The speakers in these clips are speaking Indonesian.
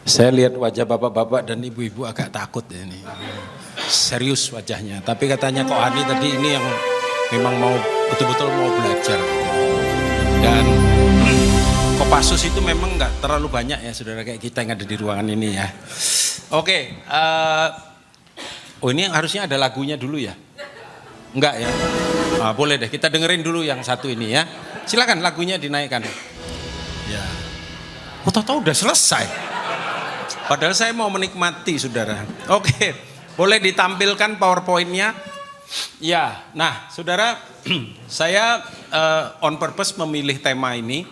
Saya lihat wajah bapak-bapak dan ibu-ibu agak takut ya ini. Serius wajahnya. Tapi katanya kok Hani tadi ini yang memang mau betul-betul mau belajar. Dan Kopassus itu memang nggak terlalu banyak ya saudara kayak kita yang ada di ruangan ini ya. Oke, oh ini harusnya ada lagunya dulu ya? Enggak ya? Boleh deh kita dengerin dulu yang satu ini ya. Silakan lagunya dinaikkan. Ya. Oh tahu udah selesai. Padahal saya mau menikmati saudara. Oke, boleh ditampilkan PowerPoint-nya? Ya, nah saudara, saya on purpose memilih tema ini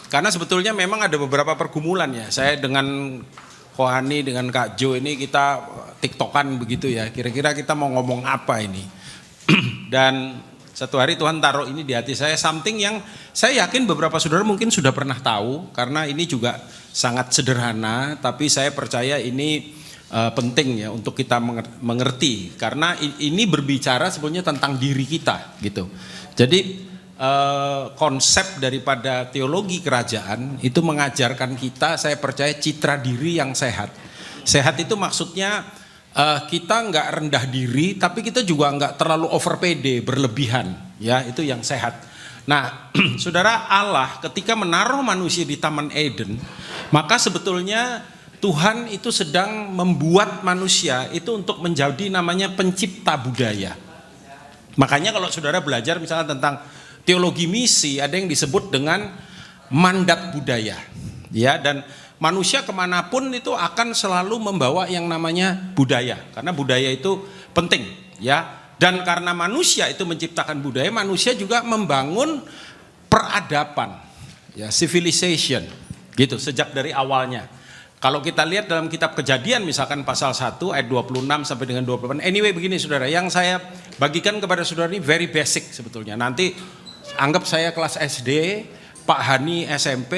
karena sebetulnya memang ada beberapa pergumulan ya. Saya dengan Kohani, dengan Kak Jo ini kita tiktokan begitu ya. Kira-kira kita mau ngomong apa ini? Dan satu hari Tuhan taruh ini di hati saya, something yang saya yakin beberapa saudara mungkin sudah pernah tahu karena ini juga sangat sederhana, tapi saya percaya ini penting ya untuk kita mengerti karena ini berbicara sebenarnya tentang diri kita gitu. Jadi konsep daripada teologi kerajaan itu mengajarkan kita, saya percaya citra diri yang sehat. Sehat itu maksudnya kita nggak rendah diri, tapi kita juga nggak terlalu over pede, berlebihan, ya itu yang sehat. Nah, saudara, Allah ketika menaruh manusia di Taman Eden, maka sebetulnya Tuhan itu sedang membuat manusia itu untuk menjadi namanya pencipta budaya. Makanya kalau saudara belajar misalnya tentang teologi misi, ada yang disebut dengan mandat budaya, ya, dan manusia kemanapun itu akan selalu membawa yang namanya budaya, karena budaya itu penting, ya. Dan karena manusia itu menciptakan budaya, manusia juga membangun peradaban, ya, civilization, gitu, sejak dari awalnya. Kalau kita lihat dalam kitab Kejadian, misalkan pasal 1 ayat 26 sampai dengan 28. Anyway begini saudara, yang saya bagikan kepada saudara ini very basic sebetulnya. Nanti anggap saya kelas SD, Pak Hani SMP,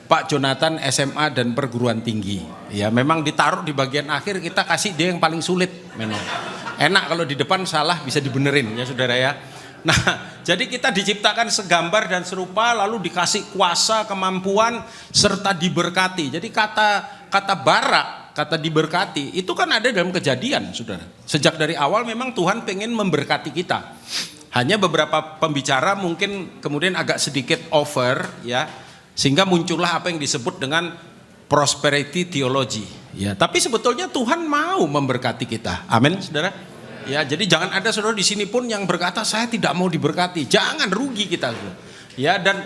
Pak Jonathan SMA dan perguruan tinggi. Ya memang ditaruh di bagian akhir, kita kasih dia yang paling sulit memang. Enak kalau di depan salah bisa dibenerin ya saudara ya. Nah jadi kita diciptakan segambar dan serupa, lalu dikasih kuasa, kemampuan, serta diberkati. Jadi kata barak, kata diberkati itu kan ada dalam Kejadian saudara. Sejak dari awal memang Tuhan pengen memberkati kita. Hanya beberapa pembicara mungkin kemudian agak sedikit over ya, sehingga muncullah apa yang disebut dengan prosperity theology ya. Tapi sebetulnya Tuhan mau memberkati kita. Amin saudara. Ya, jadi jangan ada saudara di sini pun yang berkata saya tidak mau diberkati. Jangan, rugi kita. Ya, dan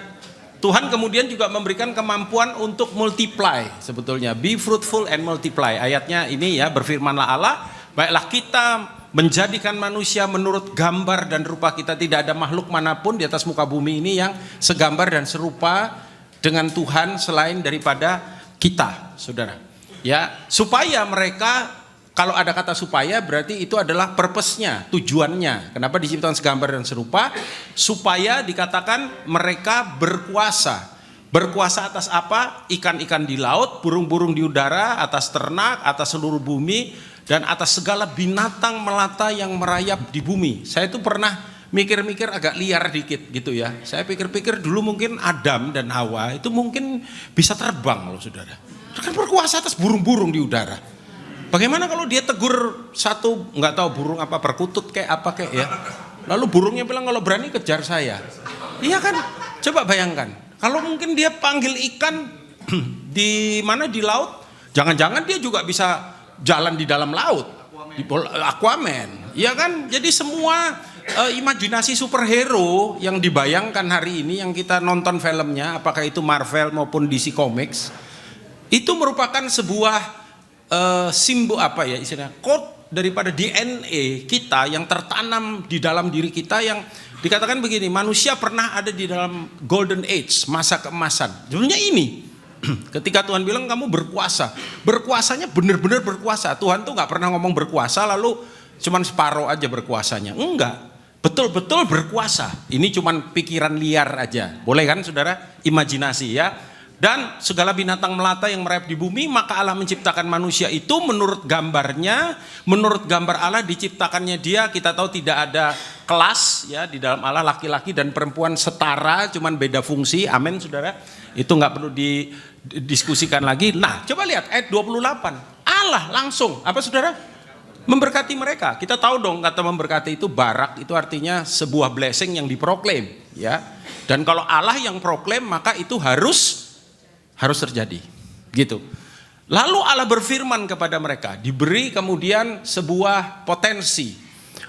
Tuhan kemudian juga memberikan kemampuan untuk multiply sebetulnya. Be fruitful and multiply. Ayatnya ini ya, berfirmanlah Allah, baiklah kita menjadikan manusia menurut gambar dan rupa kita. Tidak ada makhluk manapun di atas muka bumi ini yang segambar dan serupa dengan Tuhan selain daripada kita, saudara. Ya, supaya mereka, kalau ada kata supaya berarti itu adalah purpose-nya, tujuannya. Kenapa diciptakan segambar dan serupa? Supaya dikatakan mereka berkuasa. Berkuasa atas apa? Ikan-ikan di laut, burung-burung di udara, atas ternak, atas seluruh bumi, dan atas segala binatang melata yang merayap di bumi. Saya itu pernah mikir-mikir agak liar dikit gitu ya. Saya pikir-pikir dulu mungkin Adam dan Hawa itu mungkin bisa terbang loh saudara. Kan berkuasa atas burung-burung di udara. Bagaimana kalau dia tegur satu, nggak tahu burung apa, perkutut kayak apa kayak ya. Lalu burungnya bilang kalau berani kejar saya. Iya kan? Coba bayangkan. Kalau mungkin dia panggil ikan di mana di laut, jangan-jangan dia juga bisa jalan di dalam laut. Di Aquaman. Iya kan? Jadi semua imajinasi superhero yang dibayangkan hari ini yang kita nonton filmnya, apakah itu Marvel maupun DC Comics, itu merupakan sebuah simbol apa ya istilahnya, code daripada DNA kita yang tertanam di dalam diri kita, yang dikatakan begini, manusia pernah ada di dalam golden age, masa keemasan. Sebenarnya ini ketika Tuhan bilang kamu berkuasa, berkuasanya benar-benar berkuasa. Tuhan tuh nggak pernah ngomong berkuasa lalu cuman separuh aja berkuasanya, enggak, betul-betul berkuasa. Ini cuman pikiran liar aja, boleh kan saudara, imajinasi ya. Dan segala binatang melata yang merayap di bumi, maka Allah menciptakan manusia itu menurut gambarnya, menurut gambar Allah diciptakannya dia. Kita tahu tidak ada kelas ya di dalam Allah, laki-laki dan perempuan setara, cuman beda fungsi. Amin saudara. Itu nggak perlu didiskusikan lagi. Nah, coba lihat ayat 28. Allah langsung apa saudara? Memberkati mereka. Kita tahu dong kata memberkati itu barak, itu artinya sebuah blessing yang diproklaim ya. Dan kalau Allah yang proklaim maka itu harus terjadi. Gitu. Lalu Allah berfirman kepada mereka, diberi kemudian sebuah potensi.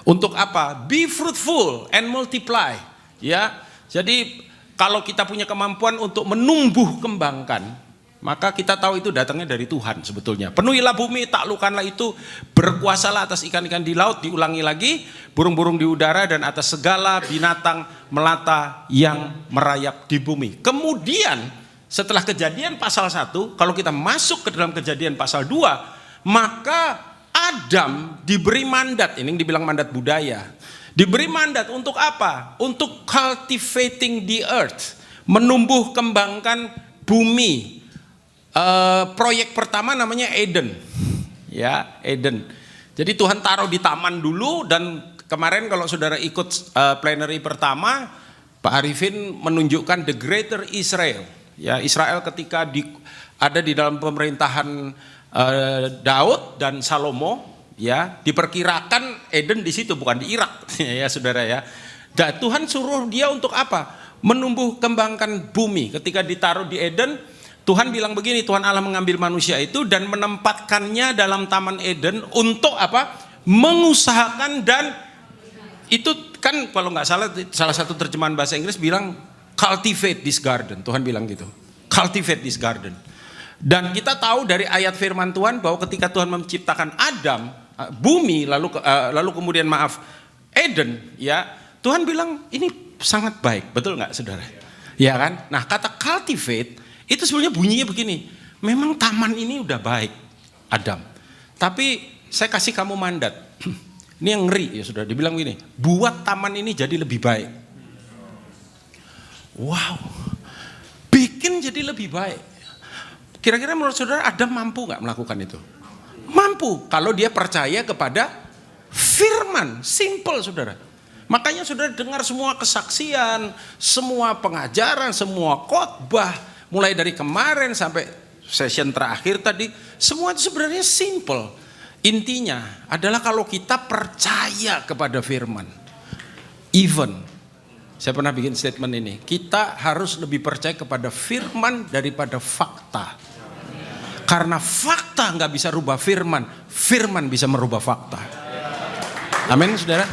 Untuk apa? Be fruitful and multiply. Ya. Jadi kalau kita punya kemampuan untuk menumbuh kembangkan, maka kita tahu itu datangnya dari Tuhan sebetulnya. Penuhilah bumi, taklukkanlah itu, berkuasalah atas ikan-ikan di laut, diulangi lagi, burung-burung di udara dan atas segala binatang melata yang merayap di bumi. Kemudian setelah Kejadian pasal 1, kalau kita masuk ke dalam Kejadian pasal 2, maka Adam diberi mandat, ini yang dibilang mandat budaya. Diberi mandat untuk apa? Untuk cultivating the earth, menumbuh kembangkan bumi. Proyek pertama namanya Eden. Ya, Eden. Jadi Tuhan taruh di taman dulu, dan kemarin kalau saudara ikut plenary pertama, Pak Arifin menunjukkan the greater Israel. Ya, Israel ketika ada di dalam pemerintahan Daud dan Salomo, ya, diperkirakan Eden di situ, bukan di Irak, ya saudara ya. Dan Tuhan suruh dia untuk apa? Menumbuh kembangkan bumi. Ketika ditaruh di Eden, Tuhan bilang begini, Tuhan Allah mengambil manusia itu dan menempatkannya dalam taman Eden untuk apa? Mengusahakan, dan itu kan kalau nggak salah satu terjemahan bahasa Inggris bilang cultivate this garden. Tuhan bilang gitu. Cultivate this garden. Dan kita tahu dari ayat firman Tuhan bahwa ketika Tuhan menciptakan Adam, bumi, lalu kemudian Eden, ya, Tuhan bilang ini sangat baik. Betul nggak saudara? Ya kan? Nah, kata cultivate itu sebenarnya bunyinya begini. Memang taman ini udah baik, Adam. Tapi saya kasih kamu mandat. Ini yang ngeri ya saudara. Dibilang begini, buat taman ini jadi lebih baik. Wow, bikin jadi lebih baik. Kira-kira menurut saudara Adam mampu nggak melakukan itu? Mampu, kalau dia percaya kepada firman. Simple saudara. Makanya saudara dengar semua kesaksian, semua pengajaran, semua khotbah, mulai dari kemarin sampai session terakhir tadi, semua itu sebenarnya simple. Intinya adalah kalau kita percaya kepada firman. Even saya pernah bikin statement ini, kita harus lebih percaya kepada firman daripada fakta. Karena fakta nggak bisa rubah firman, firman bisa merubah fakta. Amin saudara.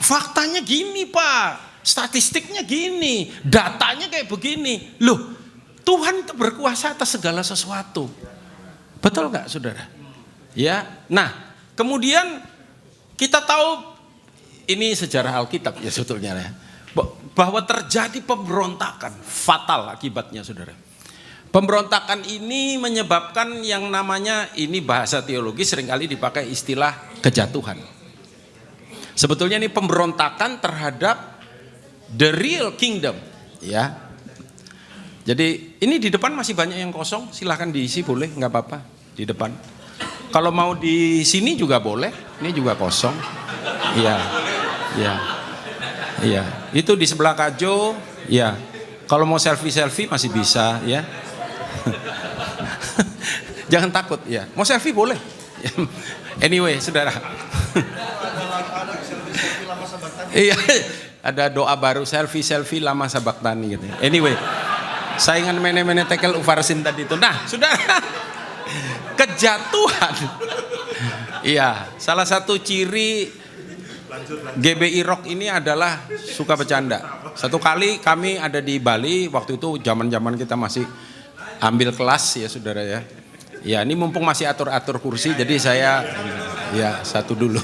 Faktanya gini Pak, statistiknya gini, datanya kayak begini. Loh, Tuhan itu berkuasa atas segala sesuatu. Betul nggak saudara? Ya, nah kemudian kita tahu, ini sejarah Alkitab ya sebetulnya ya, bahwa terjadi pemberontakan fatal akibatnya saudara. Pemberontakan ini menyebabkan yang namanya, ini bahasa teologi seringkali dipakai istilah kejatuhan. Sebetulnya ini pemberontakan terhadap the real kingdom ya. Jadi ini di depan masih banyak yang kosong, silahkan diisi, boleh, nggak apa-apa di depan. Kalau mau di sini juga boleh, ini juga kosong. Iya. Ya, iya. Itu di sebelah Kajo, ya. Kalau mau selfie masih bisa, ya. Jangan takut, ya. Mau selfie boleh. Anyway, saudara. Iya, ada doa baru, selfie lama sabaktani gitu. Anyway, saingan mene-mene tekel ufarsin tadi itu. Nah, saudara, kejatuhan. Iya, salah satu ciri GBI Rock ini adalah suka bercanda. Satu kali kami ada di Bali, waktu itu zaman-zaman kita masih ambil kelas ya saudara ya. Ya ini mumpung masih atur-atur kursi, jadi saya ya satu dulu.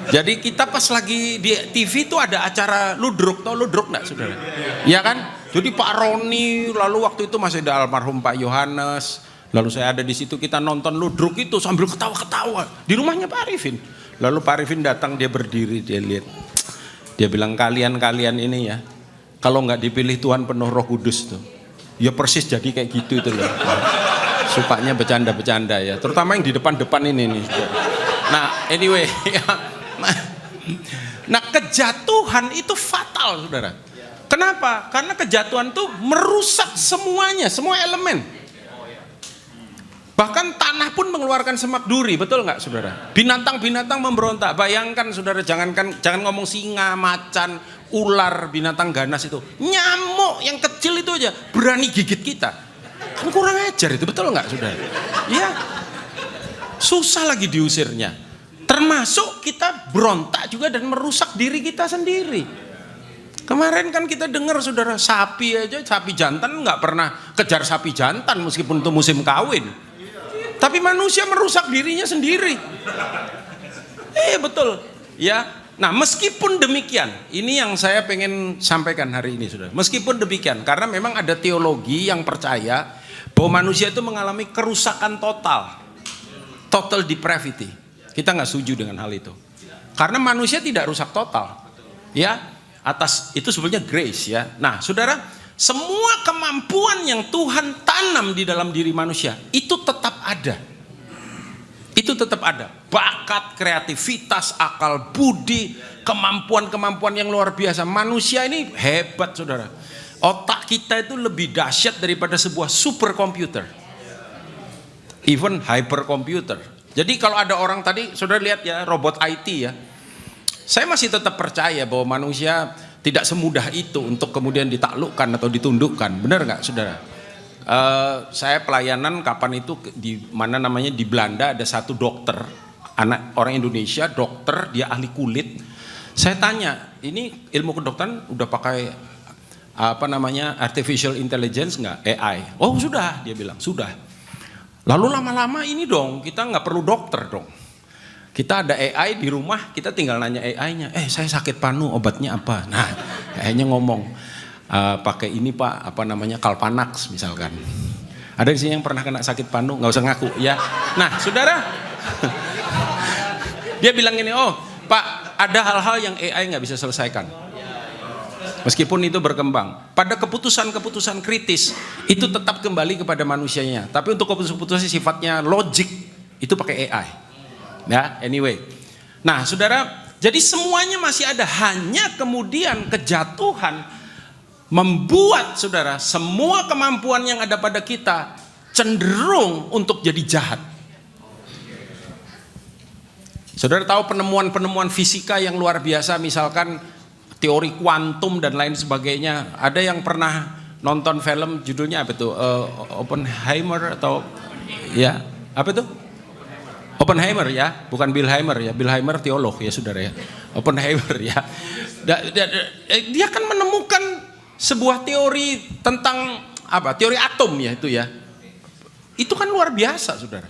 Jadi kita pas lagi di TV itu ada acara ludruk, tau ludruk nggak saudara? Ya kan? Jadi Pak Roni, lalu waktu itu masih ada almarhum Pak Yohanes, lalu saya ada di situ, kita nonton ludruk itu sambil ketawa-ketawa di rumahnya Pak Arifin. Lalu Pak Arifin datang, dia berdiri, dia lihat, dia bilang kalian ini ya, kalau nggak dipilih Tuhan penuh Roh Kudus tuh, ya persis jadi kayak gitu itu loh. Sukanya bercanda-bercanda ya, terutama yang di depan-depan ini nih. Nah, anyway, ya. Nah, kejatuhan itu fatal, saudara. Kenapa? Karena kejatuhan itu merusak semuanya, semua elemen. Bahkan tanah pun mengeluarkan semak duri, betul nggak, saudara? Binatang-binatang memberontak. Bayangkan, saudara, jangan ngomong singa, macan, ular, binatang ganas itu. Nyamuk yang kecil itu aja berani gigit kita. Kan kurang ajar itu, betul nggak, saudara? Iya. Susah lagi diusirnya. Termasuk kita berontak juga dan merusak diri kita sendiri. Kemarin kan kita dengar, saudara, sapi jantan nggak pernah kejar sapi jantan meskipun itu musim kawin. Tapi manusia merusak dirinya sendiri. Betul. Ya. Nah, meskipun demikian, ini yang saya pengen sampaikan hari ini, saudara. Meskipun demikian, karena memang ada teologi yang percaya bahwa manusia itu mengalami kerusakan total depravity. Kita nggak setuju dengan hal itu. Karena manusia tidak rusak total. Ya, atas itu sebenarnya grace ya. Nah, saudara, semua kemampuan yang Tuhan tanam di dalam diri manusia itu tetap ada. Itu tetap ada. Bakat, kreativitas, akal budi, kemampuan-kemampuan yang luar biasa. Manusia ini hebat, saudara. Otak kita itu lebih dahsyat daripada sebuah superkomputer. Even hyperkomputer. Jadi kalau ada orang tadi, saudara lihat ya, robot IT ya. Saya masih tetap percaya bahwa manusia tidak semudah itu untuk kemudian ditaklukkan atau ditundukkan. Benar nggak, saudara? Saya pelayanan kapan itu di mana namanya di Belanda, ada satu dokter, anak orang Indonesia, dokter, dia ahli kulit. Saya tanya, ini ilmu kedokteran udah pakai artificial intelligence nggak, AI? Oh sudah, dia bilang sudah. Lalu lama-lama ini dong, kita nggak perlu dokter dong. Kita ada AI di rumah, kita tinggal nanya AI-nya, saya sakit panu, obatnya apa? Nah, AI-nya ngomong, pakai ini Pak, Kalpanax misalkan. Ada di sini yang pernah kena sakit panu, nggak usah ngaku ya. Nah, saudara, dia bilang gini, oh Pak, ada hal-hal yang AI nggak bisa selesaikan. Meskipun itu berkembang, pada keputusan-keputusan kritis itu tetap kembali kepada manusianya. Tapi untuk keputusan sifatnya logik itu pakai AI. Ya, anyway. Nah, saudara, jadi semuanya masih ada. Hanya kemudian kejatuhan membuat, saudara, semua kemampuan yang ada pada kita cenderung untuk jadi jahat. Saudara tahu penemuan-penemuan fisika yang luar biasa, misalkan teori kuantum dan lain sebagainya. Ada yang pernah nonton film judulnya apa tuh? Oppenheimer atau ya apa tuh? Oppenheimer ya, bukan Bilheimer ya. Bilheimer teolog ya, saudara ya. Oppenheimer ya. Dia kan menemukan sebuah teori tentang apa? Teori atom ya itu ya. Itu kan luar biasa, saudara.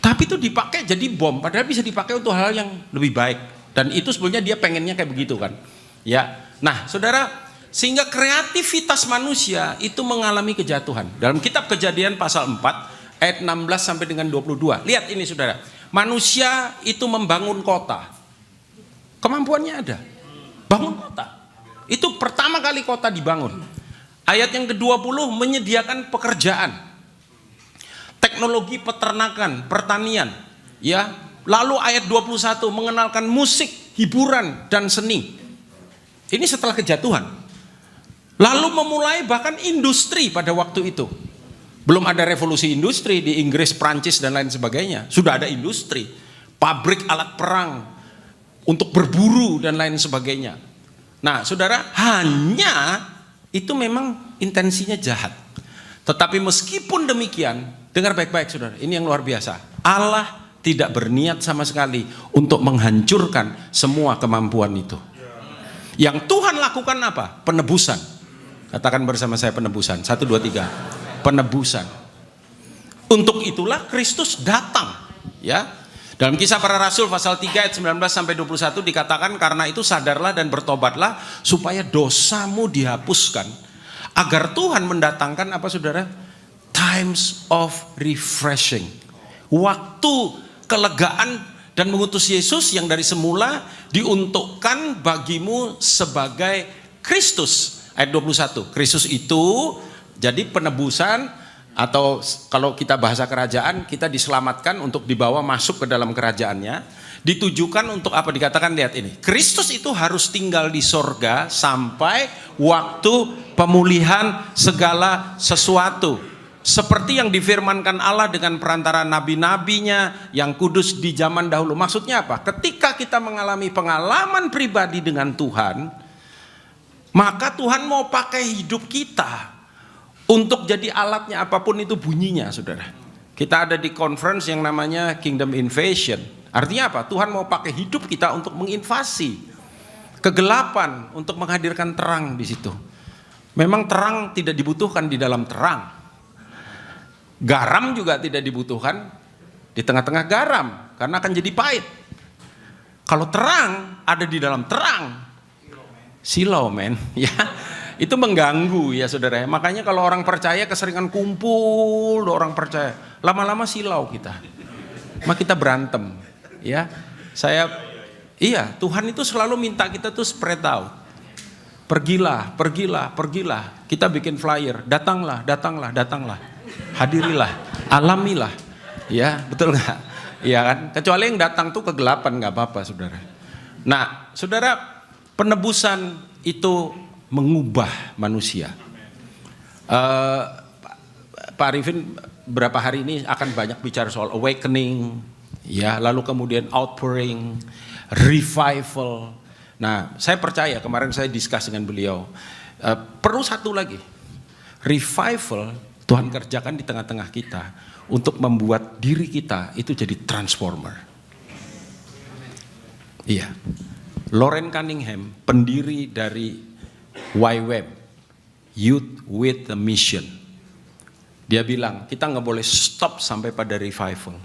Tapi itu dipakai jadi bom, padahal bisa dipakai untuk hal yang lebih baik. Dan itu sebenarnya dia pengennya kayak begitu kan. Ya. Nah, saudara, sehingga kreativitas manusia itu mengalami kejatuhan. Dalam kitab Kejadian pasal 4 ayat 16 sampai dengan 22. Lihat ini, saudara. Manusia itu membangun kota. Kemampuannya ada. Bangun kota. Itu pertama kali kota dibangun. Ayat yang ke-20 menyediakan pekerjaan. Teknologi peternakan, pertanian, ya. Lalu ayat 21 mengenalkan musik, hiburan dan seni. Ini setelah kejatuhan. Lalu memulai bahkan industri pada waktu itu. Belum ada revolusi industri di Inggris, Prancis dan lain sebagainya. Sudah ada industri, pabrik alat perang untuk berburu dan lain sebagainya. Nah, saudara, hanya itu memang intensinya jahat. Tetapi meskipun demikian, dengar baik-baik, saudara, ini yang luar biasa. Allah tidak berniat sama sekali untuk menghancurkan semua kemampuan itu. Yang Tuhan lakukan apa? Penebusan. Katakan bersama saya penebusan. 1, 2, 3. Penebusan. Untuk itulah Kristus datang, ya. Dalam Kisah Para Rasul pasal 3 ayat 19 sampai 21 dikatakan, karena itu sadarlah dan bertobatlah supaya dosamu dihapuskan, agar Tuhan mendatangkan apa, saudara? Times of refreshing. Waktu kelegaan dan mengutus Yesus yang dari semula diuntukkan bagimu sebagai Kristus. Ayat 21. Kristus itu jadi penebusan Atau kalau kita bahasa kerajaan, kita diselamatkan untuk dibawa masuk ke dalam kerajaannya. Ditujukan untuk apa? Dikatakan, lihat ini, Kristus itu harus tinggal di sorga sampai waktu pemulihan segala sesuatu. Seperti yang difirmankan Allah dengan perantara nabi-nabinya yang kudus di zaman dahulu. Maksudnya apa? Ketika kita mengalami pengalaman pribadi dengan Tuhan, maka Tuhan mau pakai hidup kita untuk jadi alatnya, apapun itu bunyinya, saudara. Kita ada di conference yang namanya Kingdom Invasion. Artinya apa? Tuhan mau pakai hidup kita untuk menginvasi kegelapan, untuk menghadirkan terang di situ. Memang terang tidak dibutuhkan di dalam terang. Garam juga tidak dibutuhkan di tengah-tengah garam, karena akan jadi pahit. Kalau terang ada di dalam terang, silau men, ya. Itu mengganggu ya saudara. Makanya kalau orang percaya keseringan kumpul, orang percaya, lama-lama silau kita. Maka kita berantem, ya. Tuhan itu selalu minta kita tuh spread out. Pergilah. Kita bikin flyer, datanglah. Hadirilah, alamilah. Ya, betul nggak? Iya kan? Kecuali yang datang tuh kegelapan, nggak apa-apa, saudara. Nah, saudara, penebusan itu mengubah manusia. Pak Arifin berapa hari ini akan banyak bicara soal awakening, ya, lalu kemudian outpouring, revival. Nah, saya percaya, kemarin saya discuss dengan beliau, perlu satu lagi, revival Tuhan kerjakan di tengah-tengah kita untuk membuat diri kita itu jadi transformer. Iya, Loren Cunningham, pendiri dari YWAM, Youth with a Mission. Dia bilang, kita nggak boleh stop sampai pada revival.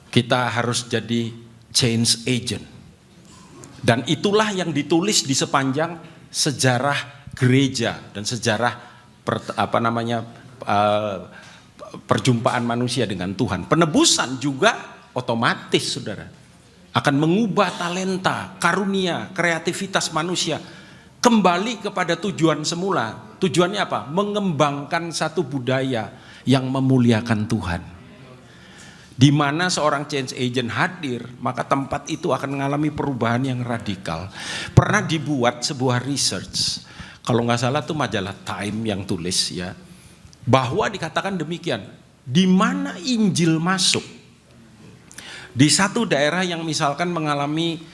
Kita harus jadi change agent. Dan itulah yang ditulis di sepanjang sejarah gereja dan sejarah perjumpaan manusia dengan Tuhan. Penebusan juga otomatis, saudara, akan mengubah talenta, karunia, kreativitas manusia kembali kepada tujuan semula. Tujuannya apa? Mengembangkan satu budaya yang memuliakan Tuhan. Di mana seorang change agent hadir, maka tempat itu akan mengalami perubahan yang radikal. Pernah dibuat sebuah research, kalau nggak salah tuh majalah Time yang tulis, ya, bahwa dikatakan demikian, di mana Injil masuk di satu daerah yang misalkan mengalami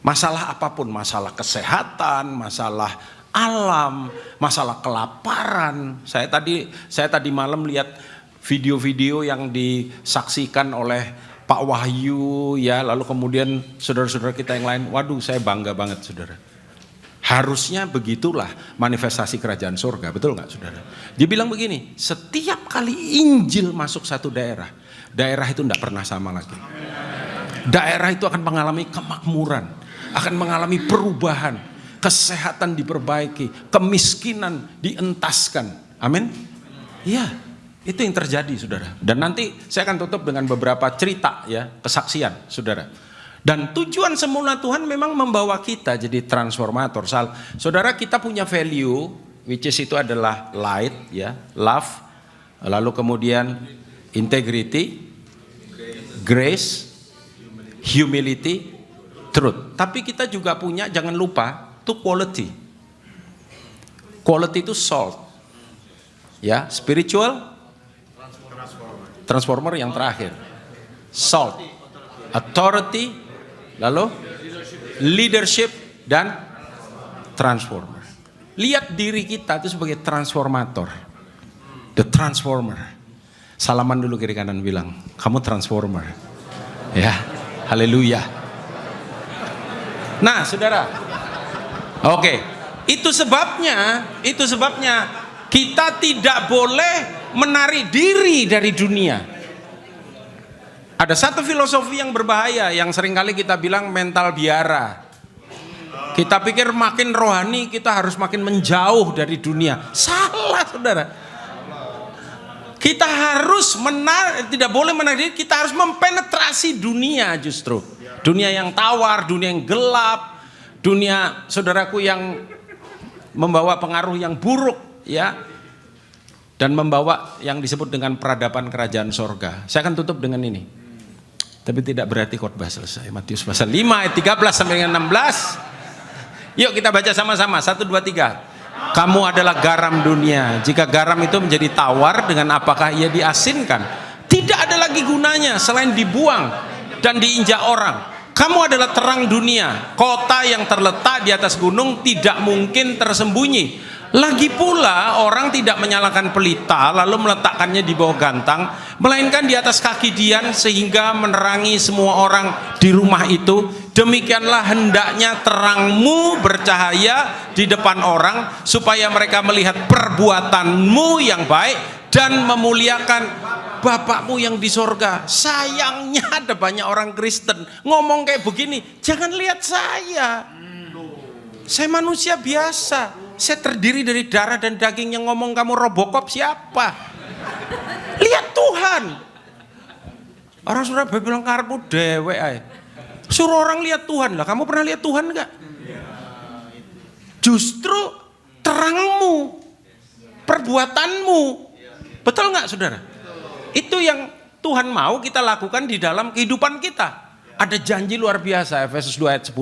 masalah apapun, masalah kesehatan, masalah alam, masalah kelaparan. Saya tadi malam lihat video-video yang disaksikan oleh Pak Wahyu, ya, lalu kemudian saudara-saudara kita yang lain. Waduh, saya bangga banget, saudara. Harusnya begitulah manifestasi kerajaan surga, betul nggak, saudara? Dia bilang begini, setiap kali Injil masuk satu daerah, daerah itu tidak pernah sama lagi. Daerah itu akan mengalami kemakmuran, akan mengalami perubahan, kesehatan diperbaiki, kemiskinan dientaskan. Amin. Iya, itu yang terjadi, saudara. Dan nanti saya akan tutup dengan beberapa cerita, ya, kesaksian, saudara. Dan tujuan semula Tuhan memang membawa kita jadi transformator. Saudara, kita punya value, which is itu adalah light, ya, love, lalu kemudian integrity, grace, humility, truth. Tapi kita juga punya, jangan lupa, itu quality. Quality itu salt, ya, spiritual, transformer yang terakhir, salt, authority, lalu leadership dan transformer. Lihat diri kita itu sebagai transformator, the transformer. Salaman dulu kiri kanan, bilang, kamu transformer, ya, haleluya. Nah, saudara, oke, itu sebabnya kita tidak boleh menarik diri dari dunia. Ada satu filosofi yang berbahaya yang seringkali kita bilang mental biara. Kita pikir makin rohani kita harus makin menjauh dari dunia. Salah, saudara. Kita harus tidak boleh menarik diri, kita harus mempenetrasi dunia justru. Dunia yang tawar, dunia yang gelap, dunia, saudaraku, yang membawa pengaruh yang buruk, ya. dan membawa yang disebut dengan peradaban kerajaan sorga. Saya akan tutup dengan ini. Tapi tidak berarti khotbah selesai. Matius pasal 5 ayat 13 sampai dengan 16. Yuk kita baca sama-sama. 1, 2, 3. Kamu adalah garam dunia. Jika garam itu menjadi tawar, dengan apakah ia diasinkan? Tidak ada lagi gunanya selain dibuang dan diinjak orang. Kamu adalah terang dunia. Kota yang terletak di atas gunung tidak mungkin tersembunyi. Lagi pula orang tidak menyalakan pelita lalu meletakkannya di bawah gantang, melainkan di atas kaki dian sehingga menerangi semua orang di rumah itu. Demikianlah hendaknya terangmu bercahaya di depan orang, supaya mereka melihat perbuatanmu yang baik dan memuliakan Bapakmu yang di sorga. Sayangnya ada banyak orang Kristen ngomong kayak begini, jangan lihat saya manusia biasa. Saya terdiri dari darah dan daging. Yang ngomong kamu Robocop siapa? Lihat Tuhan. Orang Surabaya bilang karepmu dewek ae. Suruh orang lihat Tuhan lah. Kamu pernah lihat Tuhan enggak? Justru terangmu, perbuatanmu. Betul enggak saudara? Itu yang Tuhan mau kita lakukan di dalam kehidupan kita. Ada janji luar biasa, Efesus 2 ayat 10.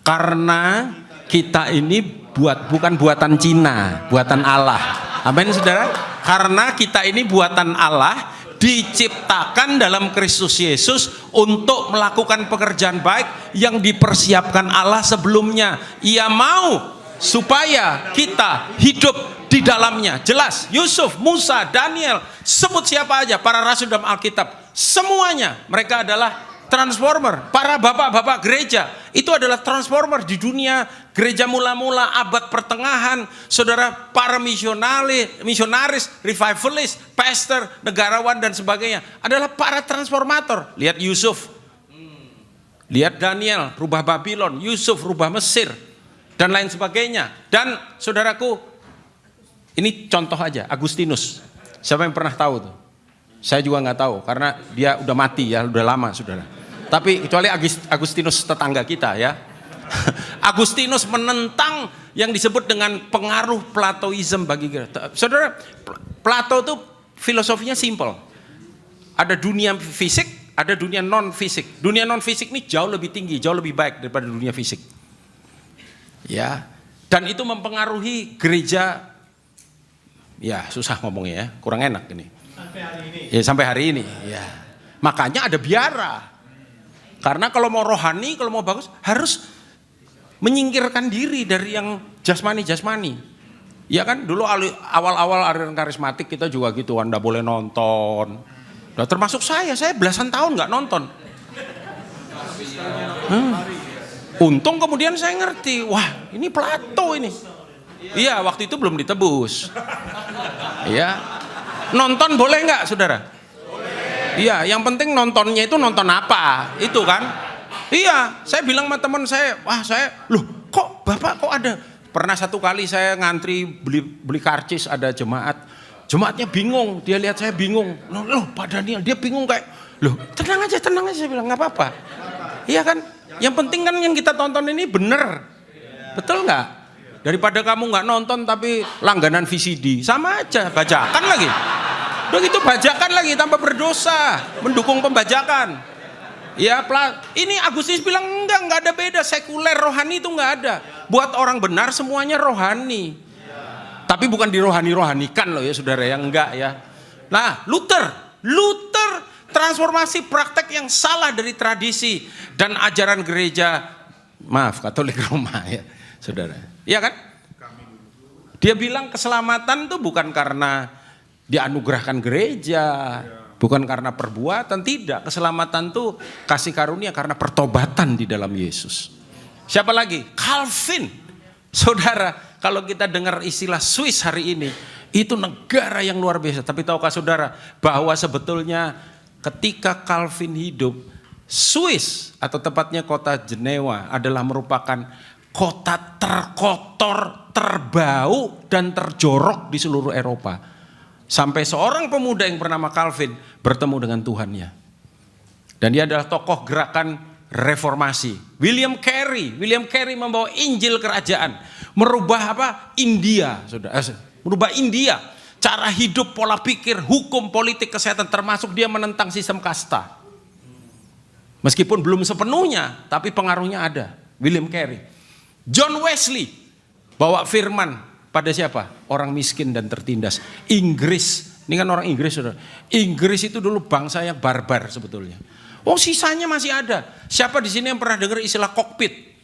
Karena kita ini bukan buatan Cina, buatan Allah. Amin saudara. Karena kita ini buatan Allah, diciptakan dalam Kristus Yesus untuk melakukan pekerjaan baik yang dipersiapkan Allah sebelumnya. Ia mau supaya kita hidup di dalamnya. Jelas, Yusuf, Musa, Daniel, sebut siapa aja, para rasul dalam Alkitab, semuanya mereka adalah transformer. Para bapak-bapak gereja itu adalah transformer di dunia gereja mula-mula abad pertengahan. Saudara, para misionaris, revivalist, pastor, negarawan dan sebagainya adalah para transformator. Lihat Yusuf, lihat Daniel, rubah Babylon, Yusuf rubah Mesir dan lain sebagainya. Dan saudaraku, ini contoh aja, Agustinus. Siapa yang pernah tahu tuh? Saya juga nggak tahu karena dia udah mati ya, udah lama saudara. Tapi kecuali Agustinus tetangga kita ya. Agustinus menentang yang disebut dengan pengaruh Platoisme bagi kita. Saudara, Plato tuh filosofinya simple. Ada dunia fisik, ada dunia non fisik. Dunia non fisik ini jauh lebih tinggi, jauh lebih baik daripada dunia fisik. Ya, dan itu mempengaruhi gereja. Ya, susah ngomongnya ya, kurang enak ini. Sampai hari ini. Ya, sampai hari ini. Ya. Makanya ada biara. Karena kalau mau rohani, kalau mau bagus, harus menyingkirkan diri dari yang jasmani. Ya kan, dulu awal-awal aliran karismatik kita juga gitu, Anda boleh nonton. Nah, termasuk saya belasan tahun nggak nonton. Untung kemudian saya ngerti, wah ini Plato ini. Iya, waktu itu belum ditebus. Iya. Nonton boleh nggak, saudara? Boleh. Iya, yang penting nontonnya itu nonton apa, itu kan? Iya, saya bilang sama teman saya, loh kok bapak kok ada? Pernah satu kali saya ngantri beli karcis, ada jemaatnya bingung, dia lihat saya bingung. Loh Pak Daniel, dia bingung kayak, loh tenang aja, saya bilang nggak apa-apa. Iya kan? Yang penting kan yang kita tonton ini bener, betul nggak? Daripada kamu nggak nonton tapi langganan VCD, sama aja, bajakan lagi. Udah gitu bajakan lagi, tanpa berdosa, mendukung pembajakan. Ya, ini Agustinus bilang enggak ada beda, sekuler rohani itu enggak ada. Buat orang benar semuanya rohani. Tapi bukan dirohani-rohanikan loh ya saudara, yang enggak ya. Nah, Luther transformasi praktek yang salah dari tradisi dan ajaran gereja, Katolik Roma ya, saudara. Iya kan? Dia bilang keselamatan itu bukan karena dianugerahkan gereja, bukan karena perbuatan, tidak. Keselamatan itu kasih karunia karena pertobatan di dalam Yesus. Siapa lagi? Calvin. Saudara, kalau kita dengar istilah Swiss hari ini, itu negara yang luar biasa. Tapi tahukah saudara bahwa sebetulnya ketika Calvin hidup, Swiss atau tepatnya kota Jenewa adalah merupakan kota terkotor, terbau dan terjorok di seluruh Eropa. Sampai seorang pemuda yang bernama Calvin bertemu dengan Tuhannya. Dan dia adalah tokoh gerakan reformasi. William Carey membawa Injil kerajaan, merubah India, merubah India cara hidup, pola pikir, hukum, politik, kesehatan, termasuk dia menentang sistem kasta. Meskipun belum sepenuhnya, tapi pengaruhnya ada. William Carey. John Wesley bawa firman pada siapa? Orang miskin dan tertindas. Inggris, ini kan orang Inggris, saudara. Inggris itu dulu bangsa yang barbar sebetulnya. Oh, sisanya masih ada. Siapa di sini yang pernah dengar istilah kokpit?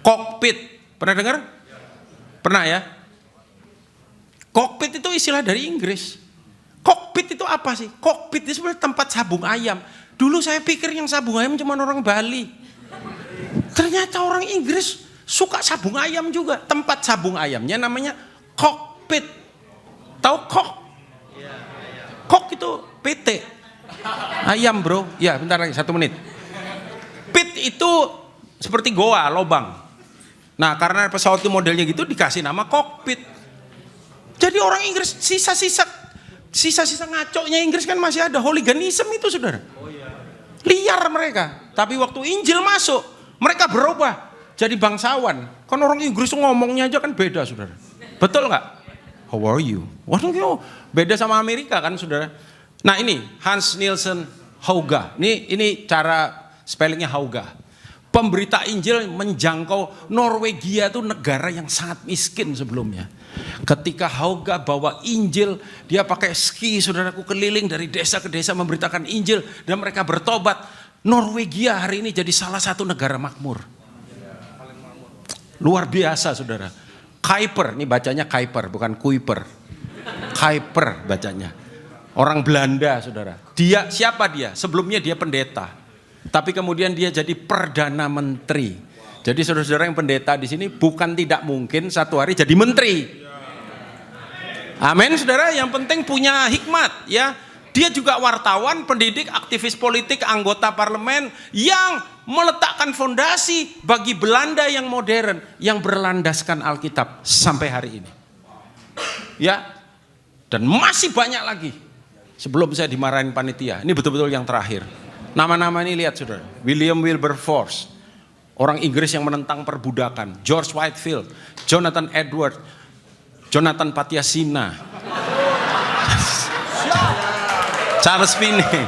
Kokpit, pernah dengar? Pernah ya? Kokpit itu istilah dari Inggris. Kokpit itu apa sih? Kokpit itu sebenarnya tempat sabung ayam. Dulu saya pikir yang sabung ayam cuma orang Bali. Ternyata orang Inggris suka sabung ayam juga. Tempat sabung ayamnya namanya kokpit. Tahu kok? Kok itu PT. Ayam bro. Ya bentar lagi 1 menit. Pit itu seperti goa, lobang. Nah karena pesawat itu modelnya gitu dikasih nama kokpit. Jadi orang Inggris sisa-sisa ngaconya Inggris kan masih ada. Hooliganism itu saudara. Liar mereka. Tapi waktu Injil masuk, mereka berubah jadi bangsawan. Kan orang Inggris ngomongnya aja kan beda saudara. Betul nggak? How are you? Waduh, beda sama Amerika kan saudara. Nah ini Hans Nielsen Hauga. Ini cara spellingnya Hauga. Pemberita Injil menjangkau Norwegia itu negara yang sangat miskin sebelumnya. Ketika Hauga bawa Injil, dia pakai ski saudaraku keliling dari desa ke desa memberitakan Injil dan mereka bertobat. Norwegia hari ini jadi salah satu negara makmur. Luar biasa saudara. Kuiper, ini bacanya Kuiper bukan Kuiper. Kuiper bacanya. Orang Belanda saudara. Dia siapa dia? Sebelumnya dia pendeta. Tapi kemudian dia jadi Perdana Menteri. Jadi saudara-saudara yang pendeta di sini bukan tidak mungkin satu hari jadi menteri. Amin saudara, yang penting punya hikmat ya. Dia juga wartawan, pendidik, aktivis politik, anggota parlemen yang meletakkan fondasi bagi Belanda yang modern yang berlandaskan Alkitab sampai hari ini. Ya. Dan masih banyak lagi. Sebelum saya dimarahin panitia, ini betul-betul yang terakhir. Nama-nama ini lihat saudara. William Wilberforce, orang Inggris yang menentang perbudakan. George Whitefield, Jonathan Edwards, Jonathan Patiasina, Charles Finney,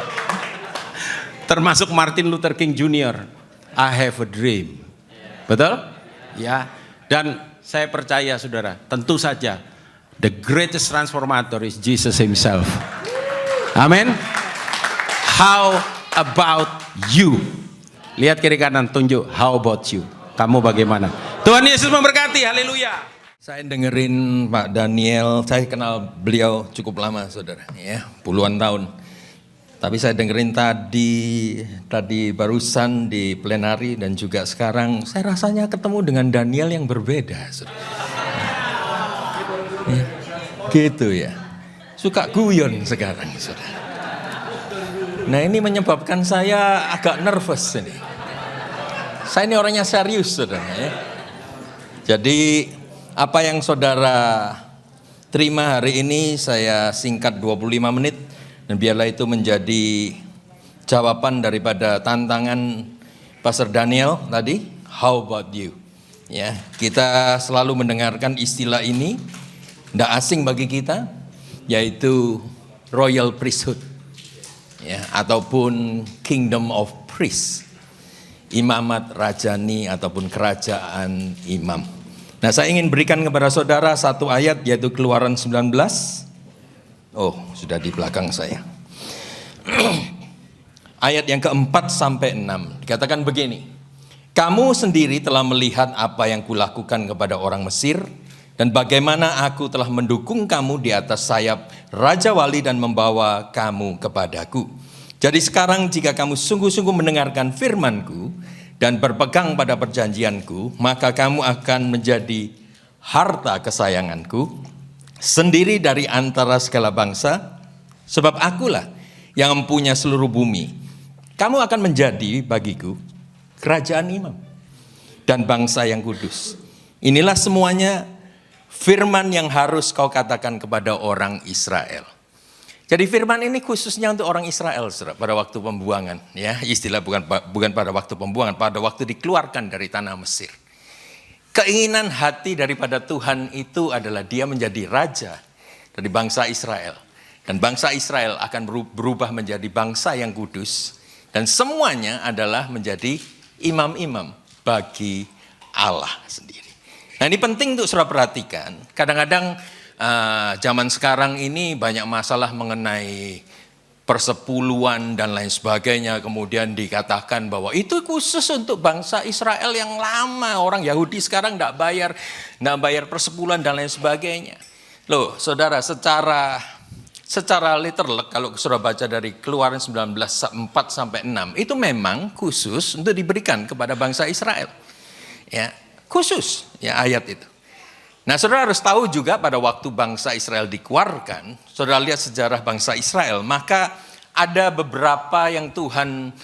termasuk Martin Luther King Jr. I have a dream. Betul? Ya. Dan saya percaya saudara, tentu saja the greatest transformator is Jesus himself. Amin. How about you? Lihat kiri kanan, tunjuk. How about you? Kamu bagaimana? Tuhan Yesus memberkati. Haleluya. Saya dengerin Pak Daniel. Saya kenal beliau cukup lama, saudara. Ya, puluhan tahun. Tapi saya dengerin tadi barusan di plenari dan juga sekarang. Saya rasanya ketemu dengan Daniel yang berbeda, saudara. Ya, gitu ya. Suka guyon sekarang, saudara. Nah ini menyebabkan saya agak nervous ini. Saya ini orangnya serius saudara ya. Jadi apa yang saudara terima hari ini saya singkat 25 menit. Dan biarlah itu menjadi jawaban daripada tantangan Pastor Daniel tadi. How about you? Ya, kita selalu mendengarkan istilah ini. Tidak asing bagi kita. Yaitu royal priesthood. Ya, ataupun kingdom of priest, imamat rajani ataupun kerajaan imam. Nah saya ingin berikan kepada saudara satu ayat yaitu Keluaran 19. Oh sudah di belakang saya. Ayat yang keempat sampai 6 dikatakan begini. Kamu sendiri telah melihat apa yang kulakukan kepada orang Mesir dan bagaimana aku telah mendukung kamu di atas sayap Raja Wali dan membawa kamu kepadaku. Jadi sekarang jika kamu sungguh-sungguh mendengarkan firman-Ku dan berpegang pada perjanjian-Ku, maka kamu akan menjadi harta kesayangan-Ku sendiri dari antara segala bangsa, sebab Akulah yang mempunyai seluruh bumi. Kamu akan menjadi bagiku kerajaan imam dan bangsa yang kudus. Inilah semuanya firman yang harus kau katakan kepada orang Israel. Jadi firman ini khususnya untuk orang Israel pada waktu pembuangan, ya istilah bukan pada waktu pembuangan, pada waktu dikeluarkan dari tanah Mesir. Keinginan hati daripada Tuhan itu adalah dia menjadi raja dari bangsa Israel. Dan bangsa Israel akan berubah menjadi bangsa yang kudus. Dan semuanya adalah menjadi imam-imam bagi Allah sendiri. Nah ini penting untuk saudara perhatikan. Kadang-kadang zaman sekarang ini banyak masalah mengenai persepuluhan dan lain sebagainya. Kemudian dikatakan bahwa itu khusus untuk bangsa Israel yang lama. Orang Yahudi sekarang tidak bayar persepuluhan dan lain sebagainya. Loh saudara, secara literal kalau saudara baca dari Keluaran 19:4-6 itu memang khusus untuk diberikan kepada bangsa Israel. Ya, khusus ya ayat itu. Nah, saudara harus tahu juga pada waktu bangsa Israel dikeluarkan, saudara lihat sejarah bangsa Israel, maka ada beberapa yang Tuhan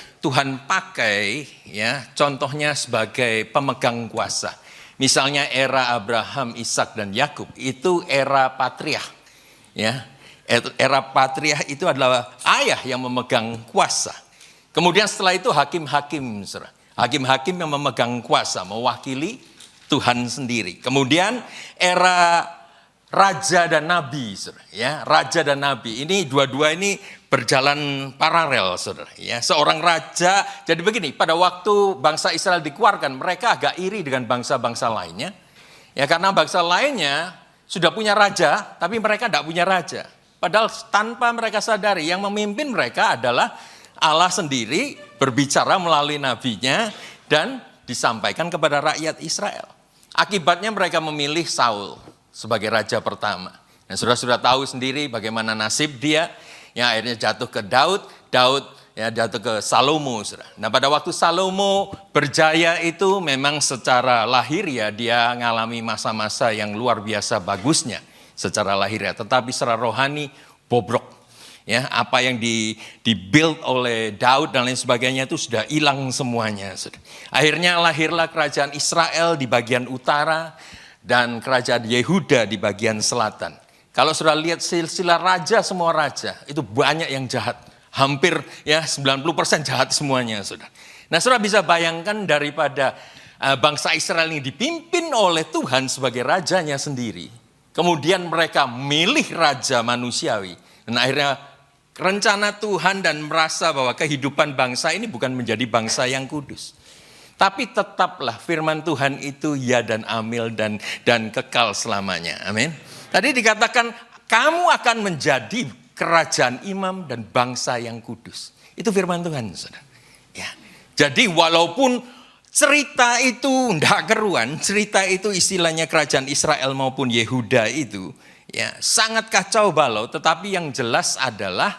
pakai ya, contohnya sebagai pemegang kuasa. Misalnya era Abraham, Ishak dan Yakub itu era patriark. Ya. Era patriark itu adalah ayah yang memegang kuasa. Kemudian setelah itu hakim-hakim, hakim-hakim yang memegang kuasa, mewakili Tuhan sendiri. Kemudian era raja dan nabi, ya, raja dan nabi. Ini dua-dua ini berjalan paralel, saudara. Ya, seorang raja. Jadi begini, pada waktu bangsa Israel dikeluarkan, mereka agak iri dengan bangsa-bangsa lainnya. Ya, karena bangsa lainnya sudah punya raja, tapi mereka tidak punya raja. Padahal tanpa mereka sadari, yang memimpin mereka adalah Allah sendiri berbicara melalui nabinya dan disampaikan kepada rakyat Israel. Akibatnya mereka memilih Saul sebagai raja pertama. Dan sudah tahu sendiri bagaimana nasib dia, yang akhirnya jatuh ke Daud ya jatuh ke Salomo. Nah pada waktu Salomo berjaya itu memang secara lahir ya dia ngalami masa-masa yang luar biasa bagusnya. Secara lahiriah, tetapi secara rohani bobrok. Ya, apa yang dibuild oleh Daud dan lain sebagainya itu sudah hilang semuanya. Akhirnya lahirlah kerajaan Israel di bagian utara dan kerajaan Yehuda di bagian selatan. Kalau sudah lihat silsilah raja, semua raja itu banyak yang jahat. Hampir ya 90% jahat semuanya, Saudara. Nah, Saudara bisa bayangkan daripada bangsa Israel ini dipimpin oleh Tuhan sebagai rajanya sendiri. Kemudian mereka milih raja manusiawi. Dan akhirnya rencana Tuhan dan merasa bahwa kehidupan bangsa ini bukan menjadi bangsa yang kudus. Tapi tetaplah firman Tuhan itu ya dan amil dan kekal selamanya. Amin. Tadi dikatakan kamu akan menjadi kerajaan imam dan bangsa yang kudus. Itu firman Tuhan, saudara. Ya. Jadi walaupun cerita itu tidak keruan, cerita itu istilahnya kerajaan Israel maupun Yehuda itu ya sangat kacau balau, tetapi yang jelas adalah